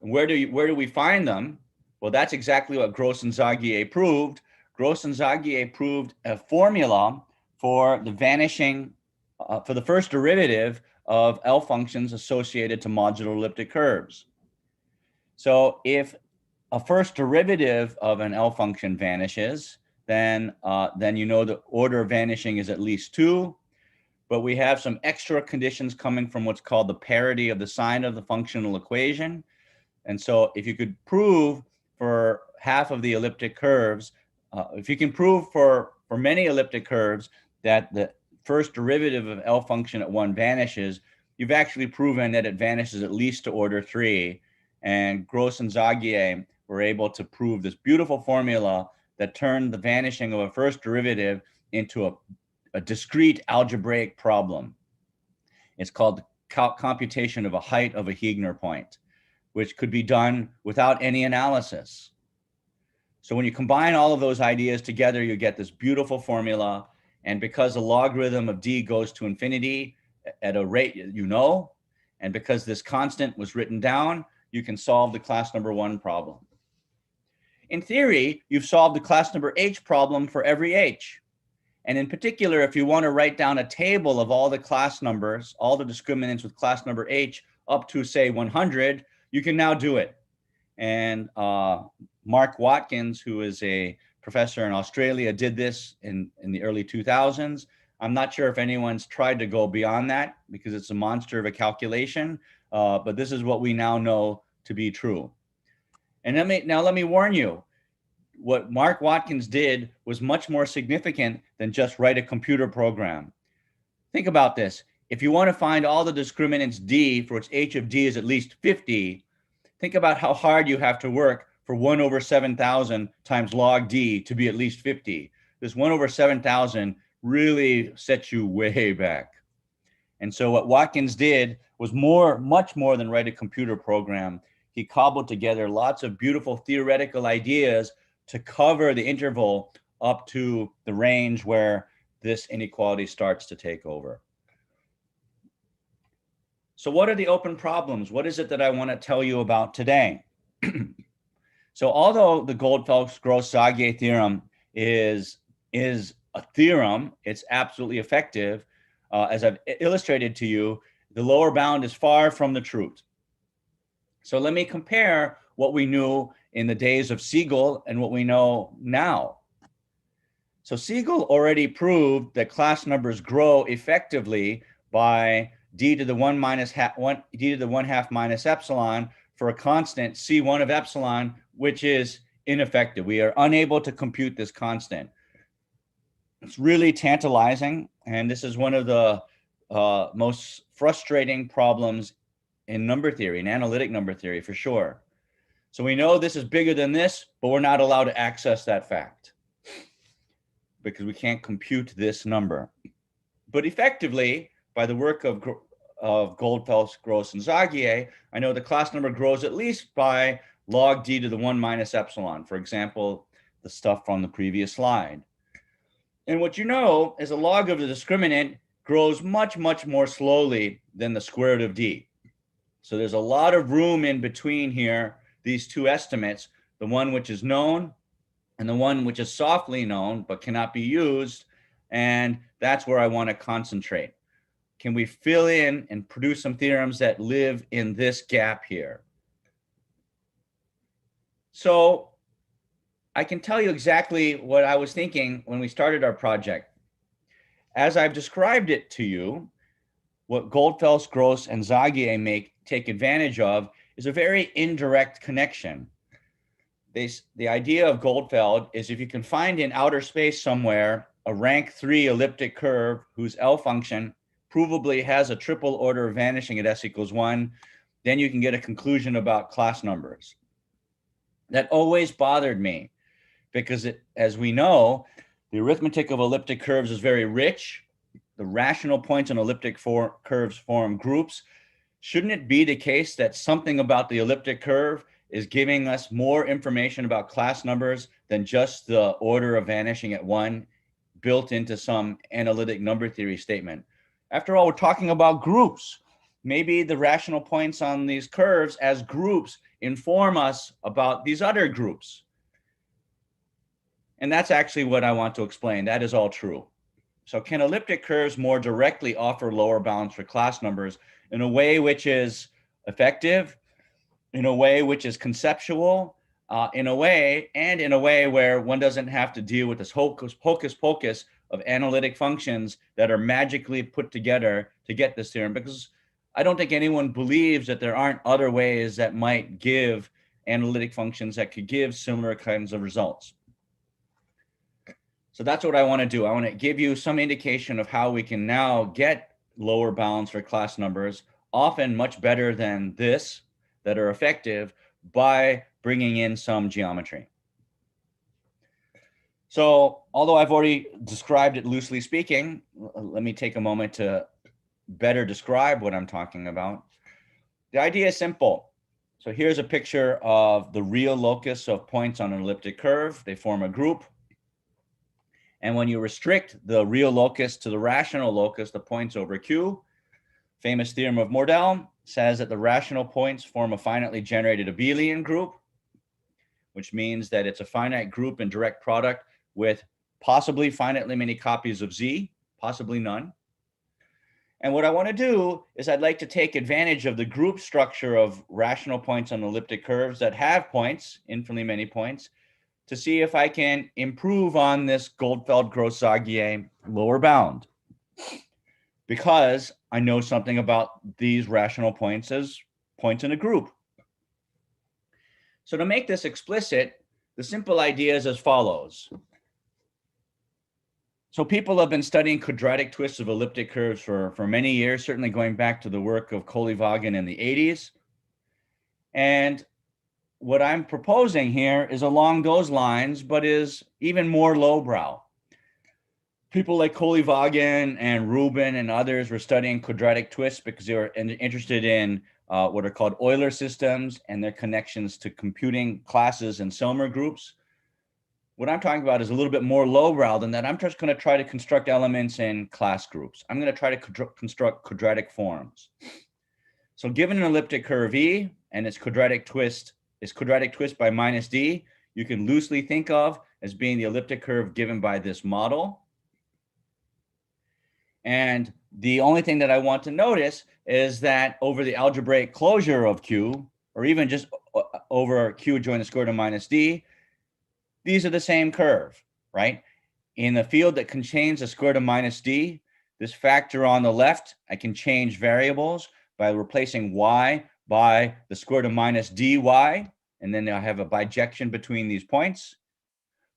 And where do we find them? Well, that's exactly what Gauss and Sigel proved. Gauss and Sigel proved a formula for the vanishing, for the first derivative of L functions associated to modular elliptic curves. So if a first derivative of an L function vanishes, then you know the order of vanishing is at least 2. But we have some extra conditions coming from what's called the parity of the sign of the functional equation. And so if you could prove for half of the elliptic curves, if you can prove for many elliptic curves that the first derivative of L function at 1 vanishes, you've actually proven that it vanishes at least to order 3. And Gauss and Sigel were able to prove this beautiful formula that turned the vanishing of a first derivative into a discrete algebraic problem. It's called computation of a height of a Heegner point, which could be done without any analysis. So when you combine all of those ideas together, you get this beautiful formula. And because the logarithm of d goes to infinity at a rate you know, and because this constant was written down, you can solve the class number 1 problem. In theory, you've solved the class number h problem for every h. And in particular, if you want to write down a table of all the class numbers, all the discriminants with class number h up to, say, 100, you can now do it. And Mark Watkins, who is a professor in Australia, did this in the early 2000s. I'm not sure if anyone's tried to go beyond that because it's a monster of a calculation, but this is what we now know to be true. And let me warn you, what Mark Watkins did was much more significant than just write a computer program. Think about this. If you want to find all the discriminants d for which h of d is at least 50, think about how hard you have to work for 1 over 7,000 times log d to be at least 50. This 1 over 7,000 really sets you way back. And so what Watkins did was much more than write a computer program. He cobbled together lots of beautiful theoretical ideas to cover the interval up to the range where this inequality starts to take over. So what are the open problems? What is it that I want to tell you about today? So although the Goldfeld-Gauss-Sigel theorem is a theorem, it's absolutely effective. As I've illustrated to you, the lower bound is far from the truth. So let me compare what we knew in the days of Sigel and what we know now. So Sigel already proved that class numbers grow effectively by d to the 1 minus d to the 1 half minus epsilon for a constant c1 of epsilon, which is ineffective. We are unable to compute this constant. It's really tantalizing, and this is one of the most frustrating problems in number theory, in analytic number theory, for sure. So we know this is bigger than this, but we're not allowed to access that fact because we can't compute this number. But effectively, by the work of Goldfeld, Gauss, and Sigel, I know the class number grows at least by log d to the 1 minus epsilon, for example, the stuff from the previous slide. And what you know is a log of the discriminant grows much, much more slowly than the square root of d. So there's a lot of room in between here, these two estimates, the one which is known and the one which is softly known but cannot be used. And that's where I want to concentrate. Can we fill in and produce some theorems that live in this gap here? So I can tell you exactly what I was thinking when we started our project. As I've described it to you, what Goldfeld, Gauss, and Sigel take advantage of is a very indirect connection. The idea of Goldfeld is if you can find in outer space somewhere a rank 3 elliptic curve whose L function provably has a triple order vanishing at s equals 1, then you can get a conclusion about class numbers. That always bothered me because, as we know, the arithmetic of elliptic curves is very rich. The rational points on elliptic curves form groups. Shouldn't it be the case that something about the elliptic curve is giving us more information about class numbers than just the order of vanishing at 1 built into some analytic number theory statement? After all, we're talking about groups. Maybe the rational points on these curves as groups inform us about these other groups. And that's actually what I want to explain. That is all true. So can elliptic curves more directly offer lower bounds for class numbers in a way which is effective, in a way which is conceptual, in a way where one doesn't have to deal with this hocus pocus of analytic functions that are magically put together to get this theorem? Because I don't think anyone believes that there aren't other ways that might give analytic functions that could give similar kinds of results. So that's what I want to do. I want to give you some indication of how we can now get lower bounds for class numbers, often much better than this, that are effective by bringing in some geometry. So although I've already described it loosely speaking, let me take a moment to better describe what I'm talking about. The idea is simple. So here's a picture of the real locus of points on an elliptic curve. They form a group. And when you restrict the real locus to the rational locus, the points over Q, famous theorem of Mordell says that the rational points form a finitely generated abelian group, which means that it's a finite group in direct product with possibly finitely many copies of Z, possibly none. And what I want to do is I'd like to take advantage of the group structure of rational points on elliptic curves that have points, infinitely many points, to see if I can improve on this Goldfeld, Gauss, Sigel lower bound, because I know something about these rational points as points in a group. So to make this explicit, the simple idea is as follows. So people have been studying quadratic twists of elliptic curves for many years, certainly going back to the work of Kolyvagin in the 80s. And what I'm proposing here is along those lines, but is even more lowbrow. People like Kolyvagin and Rubin and others were studying quadratic twists because they were interested in what are called Euler systems and their connections to computing classes and Selmer groups. What I'm talking about is a little bit more lowbrow than that. I'm just going to try to construct elements in class groups. I'm going to try to construct quadratic forms. So given an elliptic curve E and its quadratic twist by minus D, you can loosely think of as being the elliptic curve given by this model. And the only thing that I want to notice is that over the algebraic closure of Q, or even just over Q join the square root of minus D, these are the same curve, right? in the field that contains the square root of minus d, this factor on the left, I can change variables by replacing y by the square root of minus dy, and then I have a bijection between these points.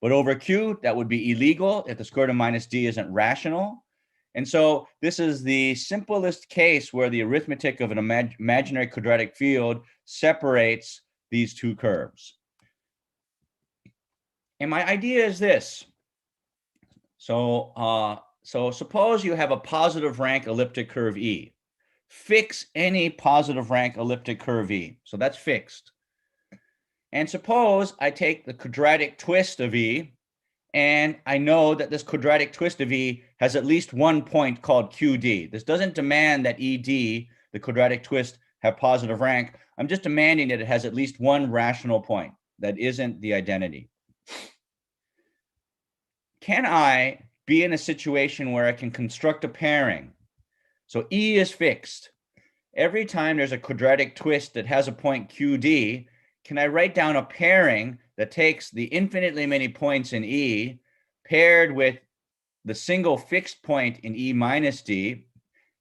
But over q, that would be illegal if the square root of minus d isn't rational. And so this is the simplest case where the arithmetic of an imaginary quadratic field separates these two curves. And my idea is this. So suppose you have a positive rank elliptic curve E. Fix any positive rank elliptic curve E. So that's fixed. And suppose I take the quadratic twist of E, and I know that this quadratic twist of E has at least one point called QD. This doesn't demand that ED, the quadratic twist, have positive rank. I'm just demanding that it has at least one rational point that isn't the identity. Can I be in a situation where I can construct a pairing? So E is fixed. Every time there's a quadratic twist that has a point QD, can I write down a pairing that takes the infinitely many points in E paired with the single fixed point in E minus D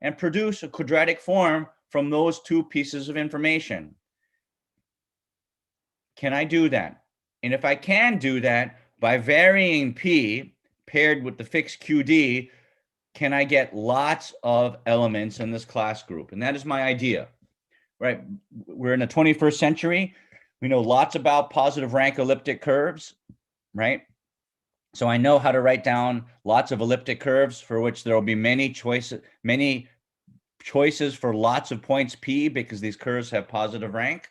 and produce a quadratic form from those two pieces of information? Can I do that? And if I can do that, by varying P paired with the fixed QD, can I get lots of elements in this class group? And that is my idea, right? We're in the 21st century. We know lots about positive rank elliptic curves, right? So I know how to write down lots of elliptic curves for which there will be many choices for lots of points P because these curves have positive rank.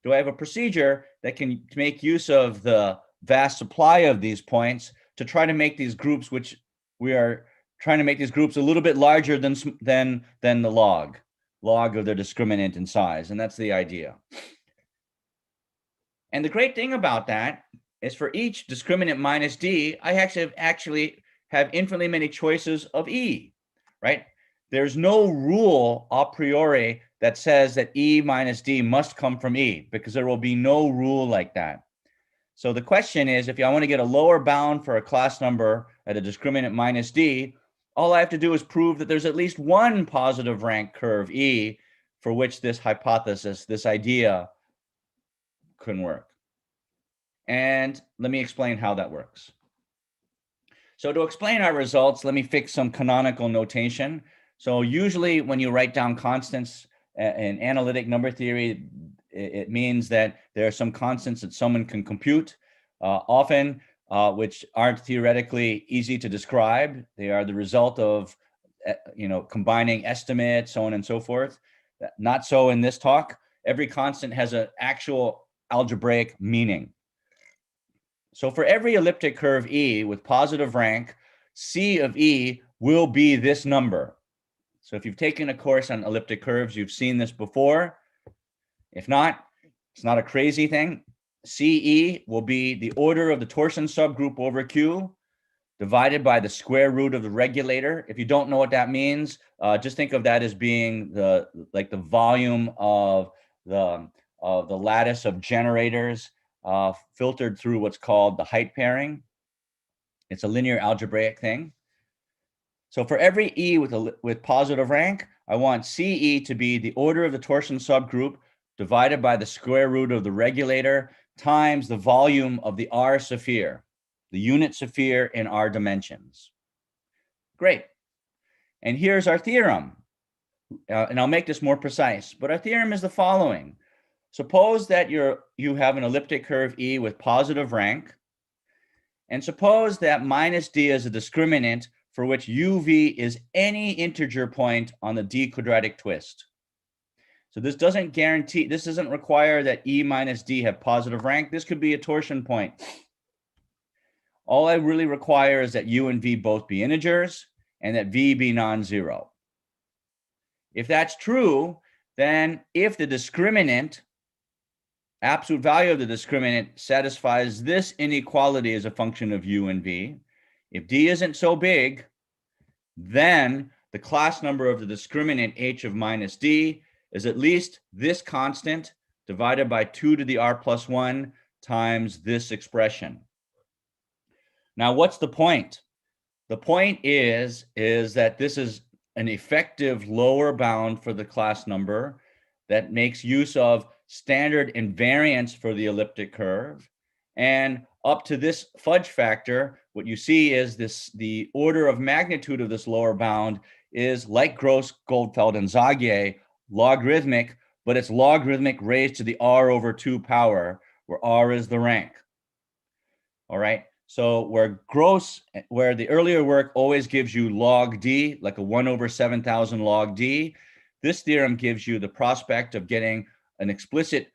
Do I have a procedure that can make use of the vast supply of these points to try to make these groups, which we are trying to make these groups a little bit larger than the log of their discriminant in size? And that's the idea. And the great thing about that is for each discriminant minus D, I actually have infinitely many choices of E, right? There's no rule a priori that says that E minus D must come from E, because there will be no rule like that. So the question is, if I want to get a lower bound for a class number at a discriminant minus D, all I have to do is prove that there's at least one positive rank curve E for which this hypothesis, this idea, can work. And let me explain how that works. So to explain our results, let me fix some canonical notation. So usually when you write down constants in analytic number theory, it means that there are some constants that someone can compute, often which aren't theoretically easy to describe. They are the result of combining estimates, so on and so forth. Not so in this talk. Every constant has an actual algebraic meaning. So for every elliptic curve E with positive rank, C of E will be this number. So if you've taken a course on elliptic curves, you've seen this before. If not, it's not a crazy thing. CE will be the order of the torsion subgroup over Q divided by the square root of the regulator. If you don't know what that means, just think of that as being the volume of the lattice of generators filtered through what's called the height pairing. It's a linear algebraic thing. So for every E with positive rank, I want CE to be the order of the torsion subgroup divided by the square root of the regulator times the volume of the R sphere, the unit sphere in R dimensions. Great. And here's our theorem. And I'll make this more precise, but our theorem is the following. Suppose that you have an elliptic curve E with positive rank, and suppose that minus D is a discriminant for which UV is any integer point on the D quadratic twist. So this doesn't require that E minus D have positive rank. This could be a torsion point. All I really require is that U and V both be integers and that V be non-zero. If that's true, then if the discriminant, absolute value of the discriminant, satisfies this inequality as a function of U and V, if D isn't so big, then the class number of the discriminant H of minus D is at least this constant divided by 2 to the R plus 1 times this expression. Now, what's the point? The point is that this is an effective lower bound for the class number that makes use of standard invariance for the elliptic curve. And up to this fudge factor, what you see is the order of magnitude of this lower bound is like Gauss, Goldfeld, and Sigel, logarithmic, but it's logarithmic raised to the r over 2 power, where r is the rank. All right. So where the earlier work always gives you log d, like a 1 over 7,000 log d, this theorem gives you the prospect of getting an explicit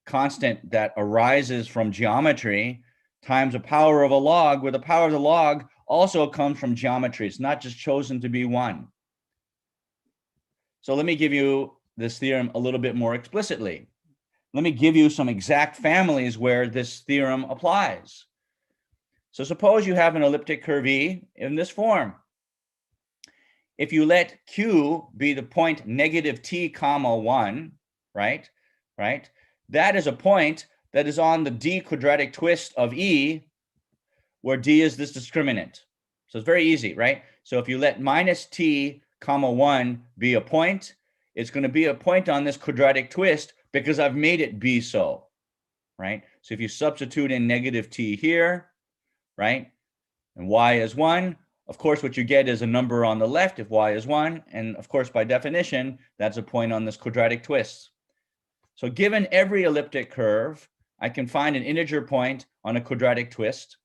constant that arises from geometry times a power of a log, where the power of the log also comes from geometry. It's not just chosen to be 1. So let me give you this theorem a little bit more explicitly. Let me give you some exact families where this theorem applies. So suppose you have an elliptic curve E in this form. If you let Q be the point negative t comma 1, right? That is a point that is on the d quadratic twist of E, where d is this discriminant. So it's very easy, right? So if you let minus t comma 1 be a point, it's going to be a point on this quadratic twist because I've made it be so, right? So if you substitute in negative t here, right, and y is 1, of course, what you get is a number on the left if y is 1. And of course, by definition, that's a point on this quadratic twist. So given every elliptic curve, I can find an integer point on a quadratic twist.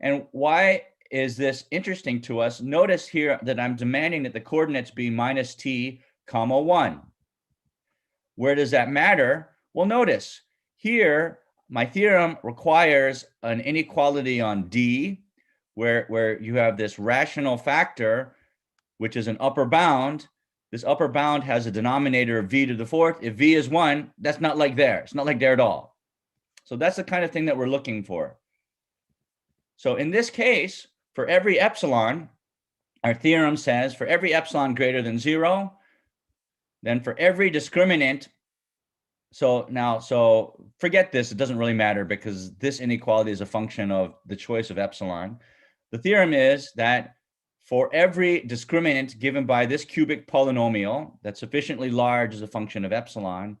And why is this interesting to us? Notice here that I'm demanding that the coordinates be minus t comma 1. Where does that matter? Well, notice here, my theorem requires an inequality on d, where you have this rational factor, which is an upper bound. This upper bound has a denominator of v to the fourth. If v is 1, that's not like there. It's not like there at all. So that's the kind of thing that we're looking for. So in this case, for every epsilon, our theorem says for every epsilon greater than 0, then for every discriminant, so forget this, it doesn't really matter because this inequality is a function of the choice of epsilon. The theorem is that for every discriminant given by this cubic polynomial that's sufficiently large as a function of epsilon,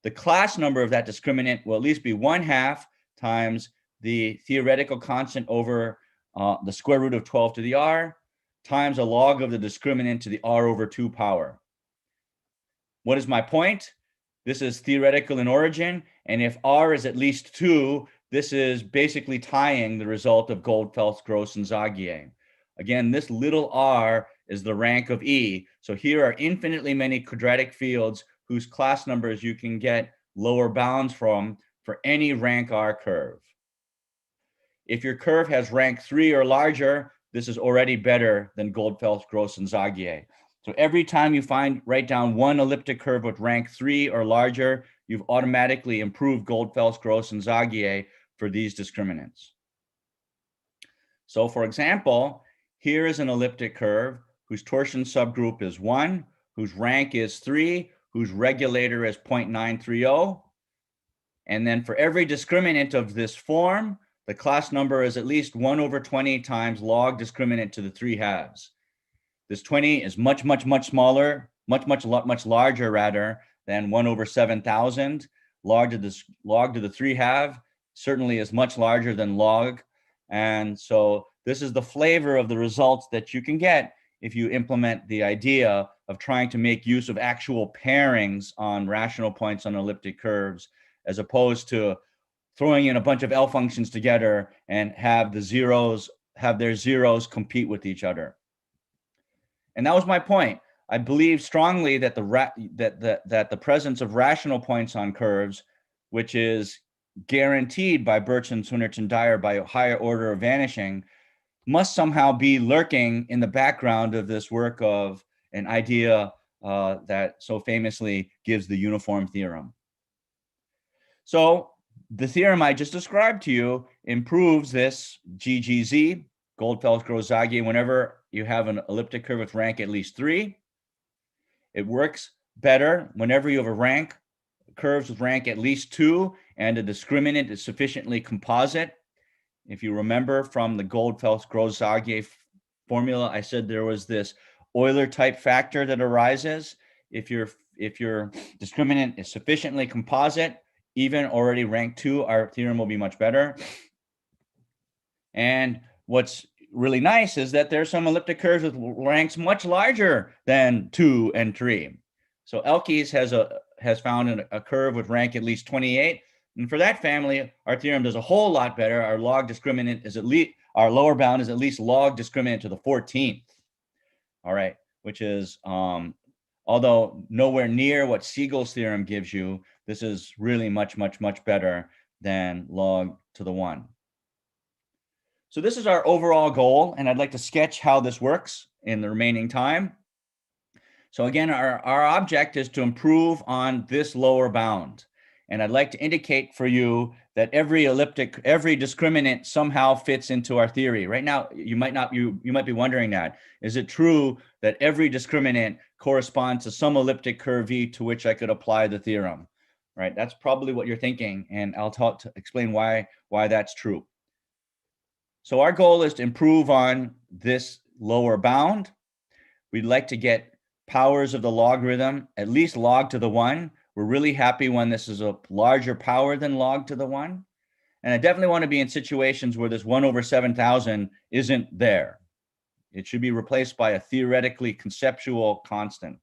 the class number of that discriminant will at least be 1/2 times the theoretical constant over the square root of 12 to the r times a log of the discriminant to the r over 2 power. What is my point? This is theoretical in origin, and if r is at least 2, this is basically tying the result of Goldfeld, Gauss, and Sigel. Again, this little r is the rank of E. So here are infinitely many quadratic fields whose class numbers you can get lower bounds from for any rank R curve. If your curve has rank 3 or larger, this is already better than Goldfeld, Gauss, and Sigel. So every time you write down one elliptic curve with rank 3 or larger, you've automatically improved Goldfeld, Gauss, and Sigel for these discriminants. So for example, here is an elliptic curve whose torsion subgroup is 1, whose rank is 3, whose regulator is 0.930. And then for every discriminant of this form, the class number is at least 1 over 20 times log discriminant to the 3/2. This 20 is much smaller, much larger rather than 1 over 7,000. Log to the 3/2 certainly is much larger than log. And so this is the flavor of the results that you can get if you implement the idea of trying to make use of actual pairings on rational points on elliptic curves, as opposed to throwing in a bunch of L functions together and have their zeros compete with each other. And that was my point. I believe strongly that the presence of rational points on curves, which is guaranteed by Birch and Swinnerton and Dyer by a higher order of vanishing, must somehow be lurking in the background of this work of an idea that so famously gives the uniform theorem. So the theorem I just described to you improves this GGZ, Goldfeld, Gauss, Sigel, whenever you have an elliptic curve with rank at least 3. It works better whenever you have curves with rank at least 2 and a discriminant is sufficiently composite. If you remember from the Goldfeld, Gauss, Sigel formula, I said there was this Euler type factor that arises if your discriminant is sufficiently composite, even already rank 2, our theorem will be much better. And what's really nice is that there's some elliptic curves with ranks much larger than 2 and 3. So Elke's has found a curve with rank at least 28. And for that family, our theorem does a whole lot better. Our log discriminant is at least, our lower bound is at least log discriminant to the 14th. All right, which is, although nowhere near what Sigel's theorem gives you, this is really much, much, much better than log to the 1. So this is our overall goal, and I'd like to sketch how this works in the remaining time. So again, our object is to improve on this lower bound. And I'd like to indicate for you that every discriminant somehow fits into our theory. Right now, you might be wondering that. Is it true that every discriminant corresponds to some elliptic curve V to which I could apply the theorem? Right, that's probably what you're thinking, and I'll explain why that's true. So our goal is to improve on this lower bound. We'd like to get powers of the logarithm, at least log to the 1. We're really happy when this is a larger power than log to the 1. And I definitely want to be in situations where this 1 over 7,000 isn't there. It should be replaced by a theoretically conceptual constant.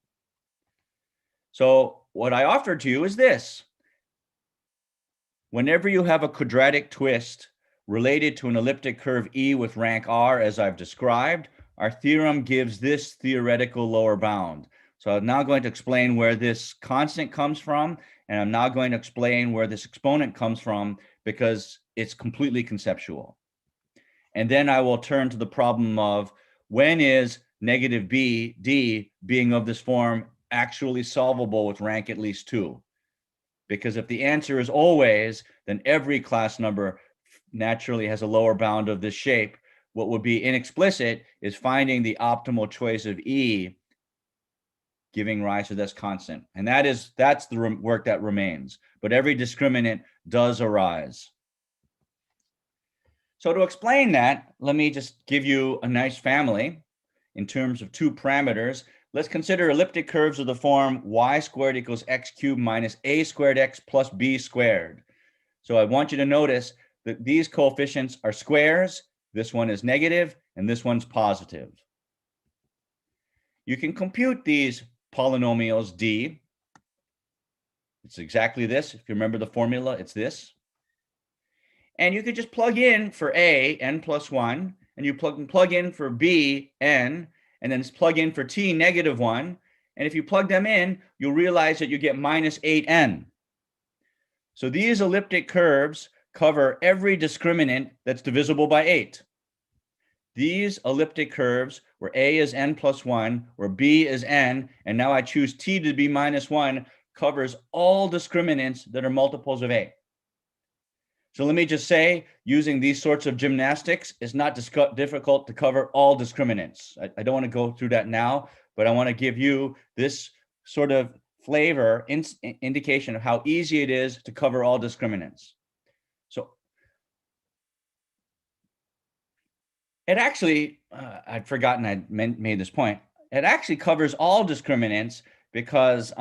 So what I offer to you is this. Whenever you have a quadratic twist related to an elliptic curve E with rank R, as I've described, our theorem gives this theoretical lower bound. So I'm now going to explain where this constant comes from, and I'm now going to explain where this exponent comes from, because it's completely conceptual. And then I will turn to the problem of when is negative B, D being of this form actually solvable with rank at least 2? Because if the answer is always, then every class number naturally has a lower bound of this shape. What would be inexplicit is finding the optimal choice of E giving rise to this constant. And that's the work that remains. But every discriminant does arise. So to explain that, let me just give you a nice family in terms of 2 parameters. Let's consider elliptic curves of the form y squared equals x cubed minus a squared x plus b squared. So I want you to notice that these coefficients are squares. This one is negative, and this one's positive. You can compute these polynomials D. It's exactly this. If you remember the formula, it's this. And you could just plug in for A, n plus 1, and you plug in for B, n, and then plug in for T, negative 1. And if you plug them in, you'll realize that you get minus 8n. So these elliptic curves cover every discriminant that's divisible by 8. These elliptic curves where A is n plus 1, where B is n, and now I choose T to be minus 1, covers all discriminants that are multiples of 8. So let me just say, using these sorts of gymnastics, it's not difficult to cover all discriminants. I don't want to go through that now, but I want to give you this sort of flavor, indication of how easy it is to cover all discriminants. So it actually, I'd forgotten I made this point. It actually covers all discriminants because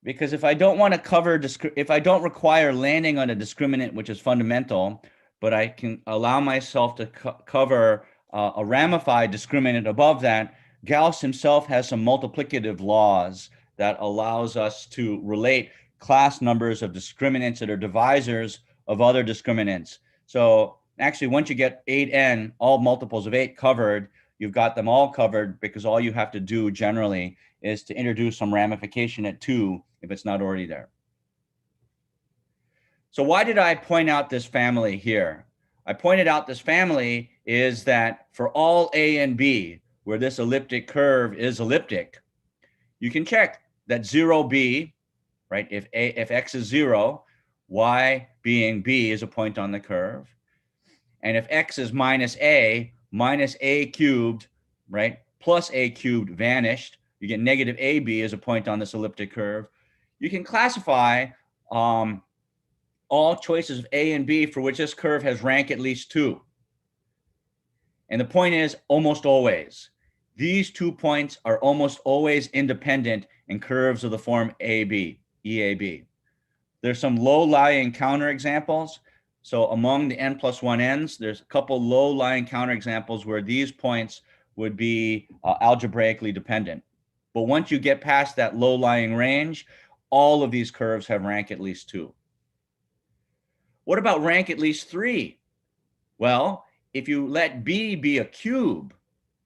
if I don't want to cover, if I don't require landing on a discriminant, which is fundamental, but I can allow myself to cover a ramified discriminant above that, Gauss himself has some multiplicative laws that allows us to relate class numbers of discriminants that are divisors of other discriminants. So actually, once you get 8n, all multiples of 8 covered, you've got them all covered, because all you have to do generally is to introduce some ramification at 2 if it's not already there. So why did I point out this family here? I pointed out this family is that for all A and B, where this elliptic curve is elliptic, you can check that 0b, right? If x is 0, y being b is a point on the curve. And if x is minus a cubed, right, plus a cubed vanished, you get negative ab as a point on this elliptic curve. You can classify all choices of A and B for which this curve has rank at least 2. And the point is almost always. These 2 points are almost always independent in curves of the form AB, EAB. There's some low-lying counterexamples. So among the n plus 1 n's, there's a couple low-lying counterexamples where these points would be algebraically dependent. But once you get past that low-lying range, all of these curves have rank at least 2. What about rank at least 3? Well, if you let B be a cube,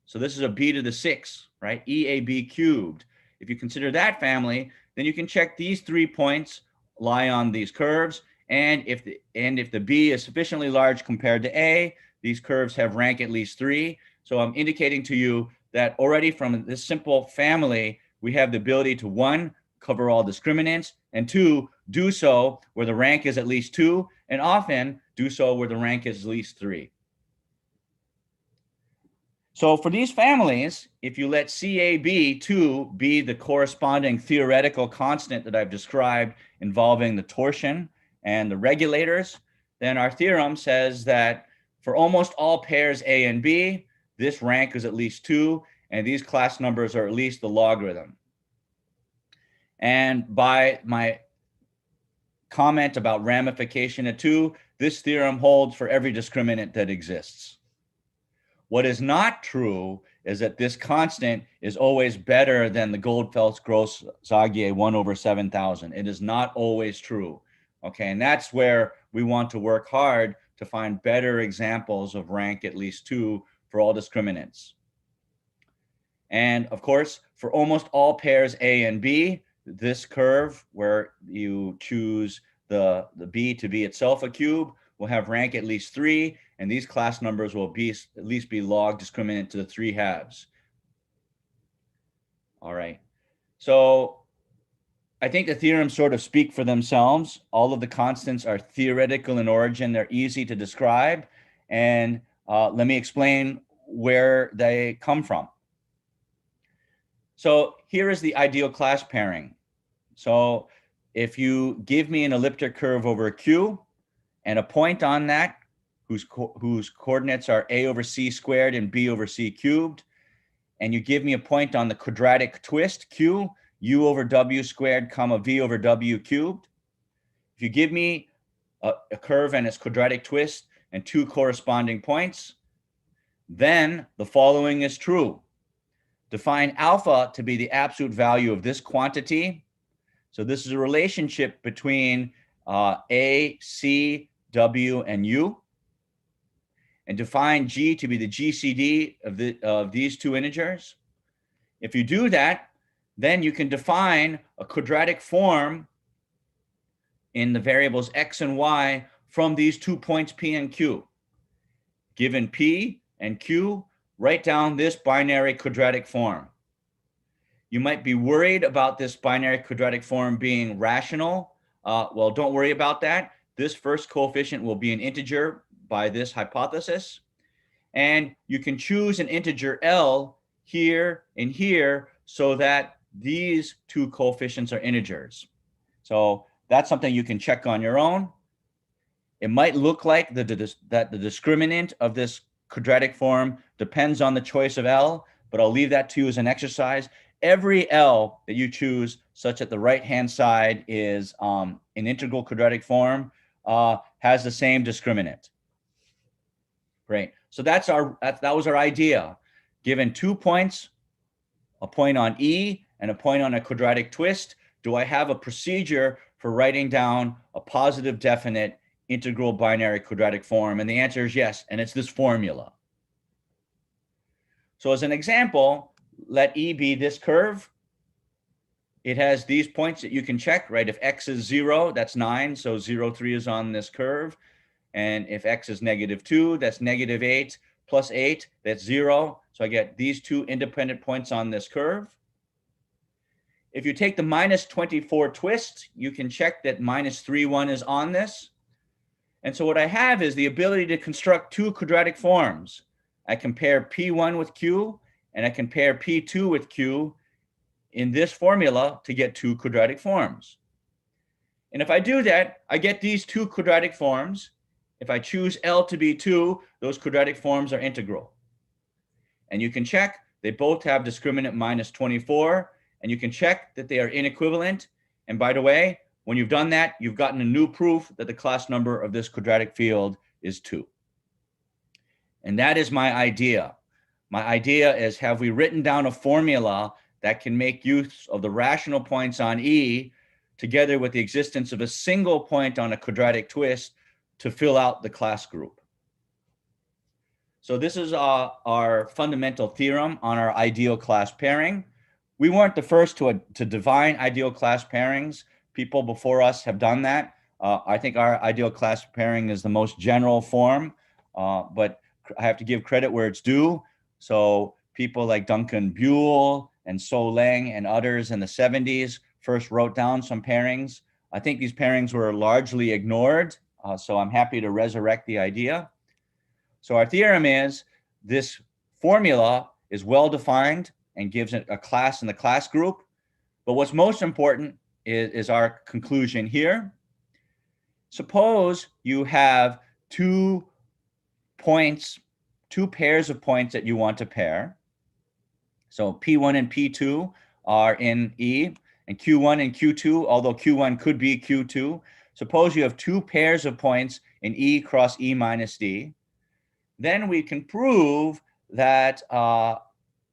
so this is a b to the 6, right? EAB cubed. If you consider that family, then you can check these 3 points lie on these curves. And if the B is sufficiently large compared to A, these curves have rank at least 3. So I'm indicating to you that already from this simple family, we have the ability to 1, cover all discriminants, and 2, do so where the rank is at least 2, and often do so where the rank is at least 3. So for these families, if you let CAB2 be the corresponding theoretical constant that I've described involving the torsion and the regulators, then our theorem says that for almost all pairs A and B, this rank is at least 2, and these class numbers are at least the logarithm. And by my comment about ramification at 2, this theorem holds for every discriminant that exists. What is not true is that this constant is always better than the Goldfeld-Gross-Zagier 1 over 7,000. It is not always true. Okay, and that's where we want to work hard to find better examples of rank at least 2 for all discriminants. And of course, for almost all pairs A and B, this curve where you choose the B to be itself a cube will have rank at least 3, and these class numbers will be at least be log discriminant to the 3 halves. All right. So I think the theorems sort of speak for themselves. All of the constants are theoretical in origin. They're easy to describe. And let me explain where they come from. So here is the ideal class pairing. So if you give me an elliptic curve over Q and a point on that whose coordinates are a over c squared and b over c cubed, and you give me a point on the quadratic twist Q, u over w squared comma v over w cubed. If you give me a curve and its quadratic twist and 2 corresponding points, then the following is true. Define alpha to be the absolute value of this quantity. So this is a relationship between A, C, W, and U. And define G to be the GCD of these 2 integers. If you do that, then you can define a quadratic form in the variables x and y from these 2 points P and Q. Given P and Q, write down this binary quadratic form. You might be worried about this binary quadratic form being rational. Well, don't worry about that. This first coefficient will be an integer by this hypothesis. And you can choose an integer L here and here so that these 2 coefficients are integers. So that's something you can check on your own. It might look like that the discriminant of this quadratic form depends on the choice of L, but I'll leave that to you as an exercise. Every L that you choose, such that the right-hand side is an integral quadratic form, has the same discriminant. Great. So that was our idea. Given 2 points, a point on E and a point on a quadratic twist, do I have a procedure for writing down a positive definite integral binary quadratic form? And the answer is yes, and it's this formula. So as an example, let E be this curve. It has these points that you can check, right? If x is 0, that's 9, so 0, 3 is on this curve. And if x is -2, that's -8 plus 8, that's 0. So I get these 2 independent points on this curve. If you take the -24 twist, you can check that -3, 1 is on this. And so what I have is the ability to construct 2 quadratic forms. I compare P1 with Q, and I compare P2 with Q in this formula to get 2 quadratic forms. And if I do that, I get these 2 quadratic forms. If I choose L to be 2, those quadratic forms are integral. and you can check they both have discriminant minus 24, and you can check that they are inequivalent. And by the way, when you've done that, you've gotten a new proof that the class number of this quadratic field is 2. And that is my idea. My idea is, have we written down a formula that can make use of the rational points on E together with the existence of a single point on a quadratic twist to fill out the class group? So this is our fundamental theorem on our ideal class pairing. We weren't the first to define ideal class pairings. People before us have done that. I think our ideal class pairing is the most general form, but I have to give credit where it's due. So people like Duncan Buell and So Lang and others in the 70s first wrote down some pairings. I think these pairings were largely ignored, so I'm happy to resurrect the idea. So our theorem is this formula is well defined and gives it a class in the class group. But what's most important is our conclusion here. Suppose you have 2 points, 2 pairs of points that you want to pair. So P1 and P2 are in E, and Q1 and Q2, although Q1 could be Q2. Suppose you have 2 pairs of points in E cross E minus D. Then we can prove that,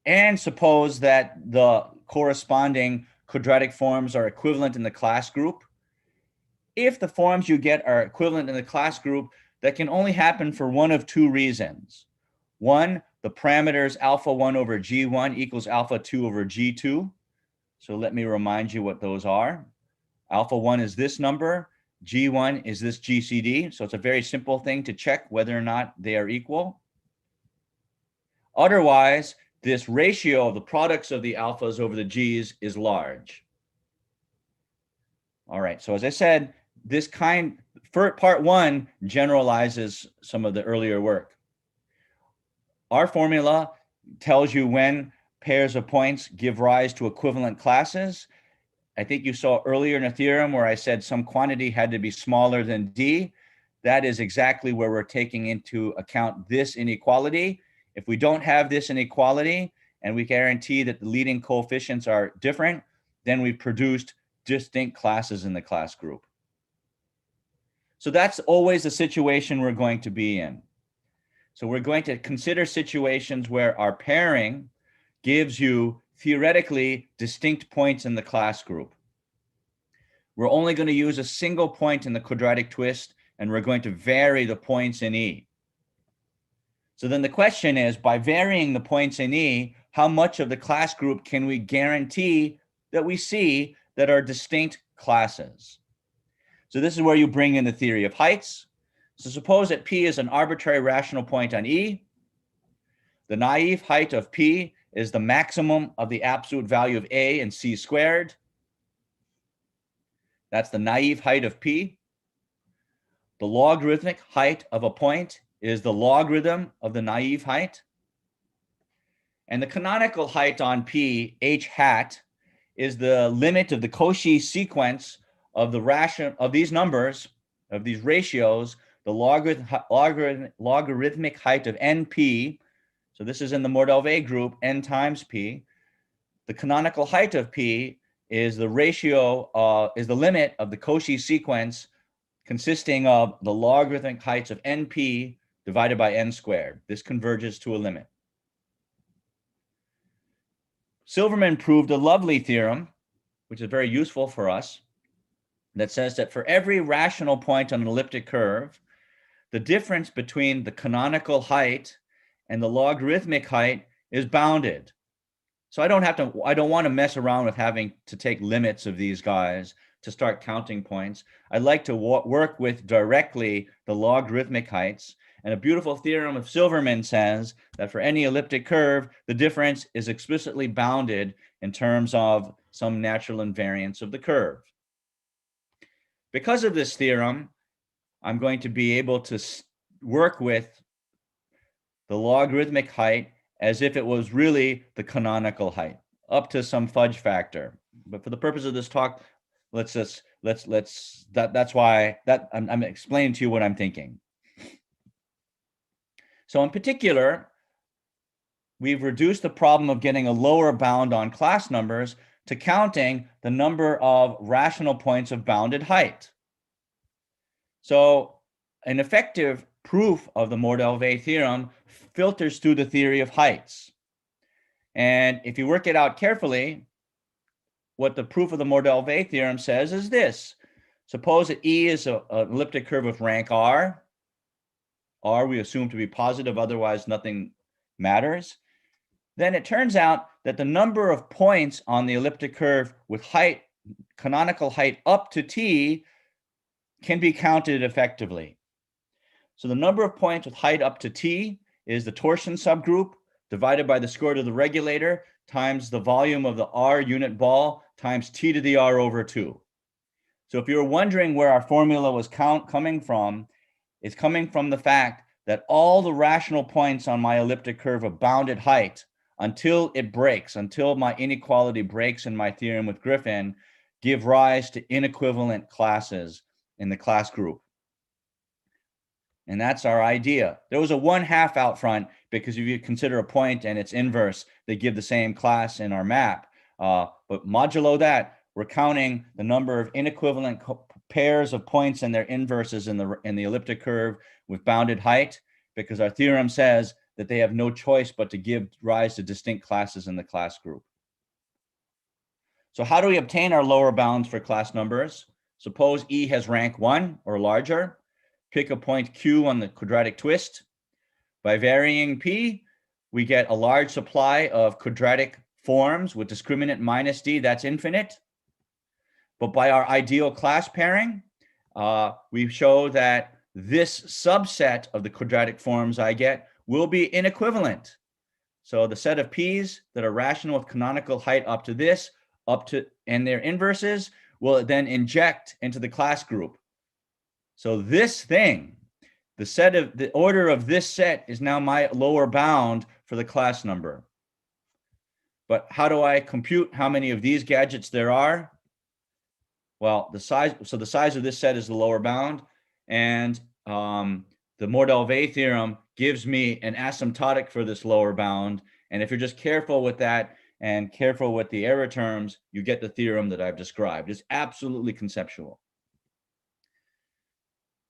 and suppose that the corresponding quadratic forms are equivalent in the class group. If the forms you get are equivalent in the class group, that can only happen for one of 2 reasons. One, the parameters alpha 1 over G1 equals alpha 2 over G2. So let me remind you what those are. Alpha 1 is this number. G1 is this GCD. So it's a very simple thing to check whether or not they are equal. Otherwise, this ratio of the products of the alphas over the G's is large. All right, so as I said, this for part 1 generalizes some of the earlier work. Our formula tells you when pairs of points give rise to equivalent classes. I think you saw earlier in a theorem where I said some quantity had to be smaller than D. That is exactly where we're taking into account this inequality. If we don't have this inequality and we guarantee that the leading coefficients are different, then we've produced distinct classes in the class group. So that's always the situation we're going to be in. So we're going to consider situations where our pairing gives you theoretically distinct points in the class group. We're only going to use a single point in the quadratic twist, and we're going to vary the points in E. So then the question is, by varying the points in E, how much of the class group can we guarantee that we see that are distinct classes? So this is where you bring in the theory of heights. So suppose that P is an arbitrary rational point on E. The naive height of P is the maximum of the absolute value of A and C squared. That's the naive height of P. The logarithmic height of a point is the logarithm of the naive height. And the canonical height on P, H hat, is the limit of the Cauchy sequence of the these numbers, of these ratios, the logarithmic height of NP. So this is in the Mordell-Weil group, n times P. The canonical height of P is the ratio, is the limit of the Cauchy sequence consisting of the logarithmic heights of NP divided by n squared. This converges to a limit. Silverman proved a lovely theorem, which is very useful for us, that says that for every rational point on an elliptic curve, the difference between the canonical height and the logarithmic height is bounded. So I don't want to mess around with having to take limits of these guys to start counting points. I like to work with directly the logarithmic heights. And a beautiful theorem of Silverman says that for any elliptic curve, the difference is explicitly bounded in terms of some natural invariance of the curve. Because of this theorem, I'm going to be able to work with the logarithmic height as if it was really the canonical height, up to some fudge factor. But for the purpose of this talk, that's why I'm explaining to you what I'm thinking. So in particular, we've reduced the problem of getting a lower bound on class numbers to counting the number of rational points of bounded height. So an effective proof of the Mordell-Weil theorem filters through the theory of heights. And if you work it out carefully, what the proof of the Mordell-Weil theorem says is this. Suppose that E is an elliptic curve with rank R. R we assume to be positive, otherwise nothing matters. Then it turns out that the number of points on the elliptic curve with height, canonical height up to T, can be counted effectively. So the number of points with height up to T is the torsion subgroup divided by the square root of the regulator times the volume of the R unit ball times T to the R over 2. So if you're wondering where our formula was coming from, it's coming from the fact that all the rational points on my elliptic curve of bounded height, until it breaks, until my inequality breaks in my theorem with Griffin, give rise to inequivalent classes in the class group. And that's our idea. There was a 1/2 out front because if you consider a point and its inverse, they give the same class in our map. But modulo that, we're counting the number of inequivalent pairs of points and their inverses in the elliptic curve with bounded height, because our theorem says that they have no choice but to give rise to distinct classes in the class group. So how do we obtain our lower bounds for class numbers? Suppose E has rank 1 or larger. Pick a point Q on the quadratic twist. By varying P, we get a large supply of quadratic forms with discriminant minus D, that's infinite. But by our ideal class pairing, we show that this subset of the quadratic forms I get will be inequivalent. So the set of P's that are rational with canonical height up to this, and their inverses will then inject into the class group. So this thing, the order of this set is now my lower bound for the class number. But how do I compute how many of these gadgets there are? Well, the size of this set is the lower bound, and the Mordell-Weil theorem gives me an asymptotic for this lower bound. And if you're just careful with that and careful with the error terms, you get the theorem that I've described. It's absolutely conceptual.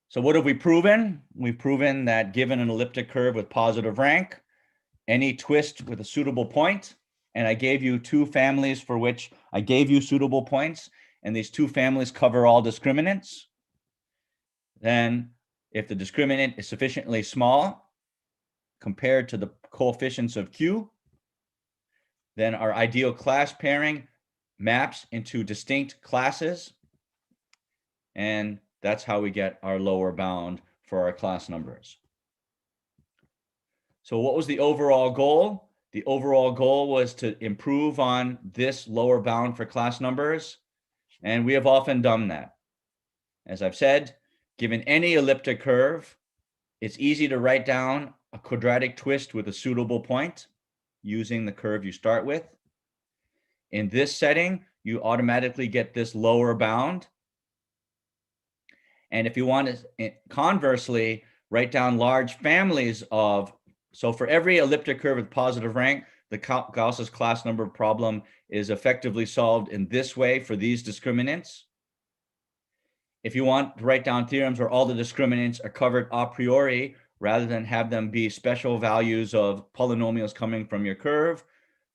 So what have we proven? We've proven that given an elliptic curve with positive rank, any twist with a suitable point, and I gave you two families for which I gave you suitable points, and these two families cover all discriminants. Then if the discriminant is sufficiently small compared to the coefficients of Q, then our ideal class pairing maps into distinct classes, and that's how we get our lower bound for our class numbers. So what was the overall goal? The overall goal was to improve on this lower bound for class numbers, and we have often done that. As I've said, given any elliptic curve, it's easy to write down a quadratic twist with a suitable point using the curve you start with. In this setting, you automatically get this lower bound. And if you want to conversely write down large families of, so for every elliptic curve with positive rank, the Gauss's class number problem is effectively solved in this way for these discriminants. If you want to write down theorems where all the discriminants are covered a priori, rather than have them be special values of polynomials coming from your curve,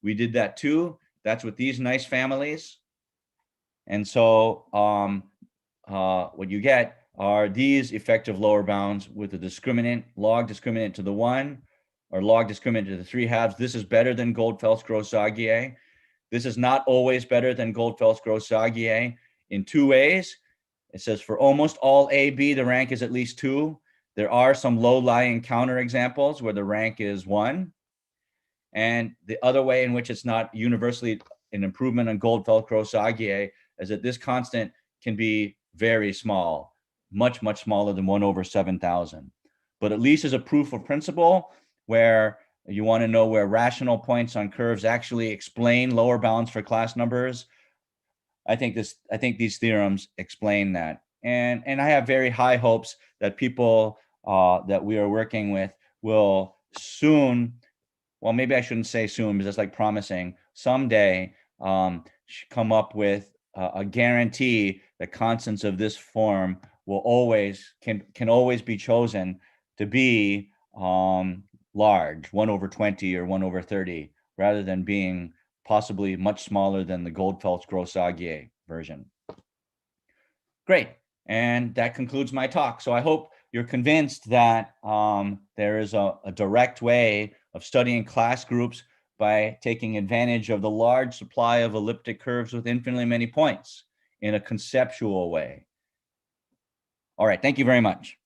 we did that too. That's with these nice families. And so what you get are these effective lower bounds with the discriminant, log discriminant to the 1, or log discriminant to the 3/2. This is better than Goldfels-Gross-Zagier. This is not always better than Goldfels-Gross-Zagier in two ways. It says for almost all AB, the rank is at least 2. There are some low-lying counterexamples where the rank is 1. And the other way in which it's not universally an improvement on Goldfels-Gross-Zagier is that this constant can be very small, much, much smaller than 1/7,000. But at least as a proof of principle where you want to know where rational points on curves actually explain lower bounds for class numbers, I think these theorems explain that. And I have very high hopes that people that we are working with will soon, well, maybe I shouldn't say soon, because it's like promising, someday come up with a guarantee that constants of this form will always can always be chosen to be large, 1/20 or 1/30, rather than being possibly much smaller than the Goldfeld-Gross-Zagier version. Great. And that concludes my talk. So I hope you're convinced that there is a direct way of studying class groups by taking advantage of the large supply of elliptic curves with infinitely many points in a conceptual way. All right. Thank you very much.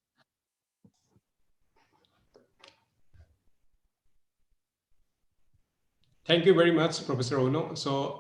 Thank you very much, Professor Ono. So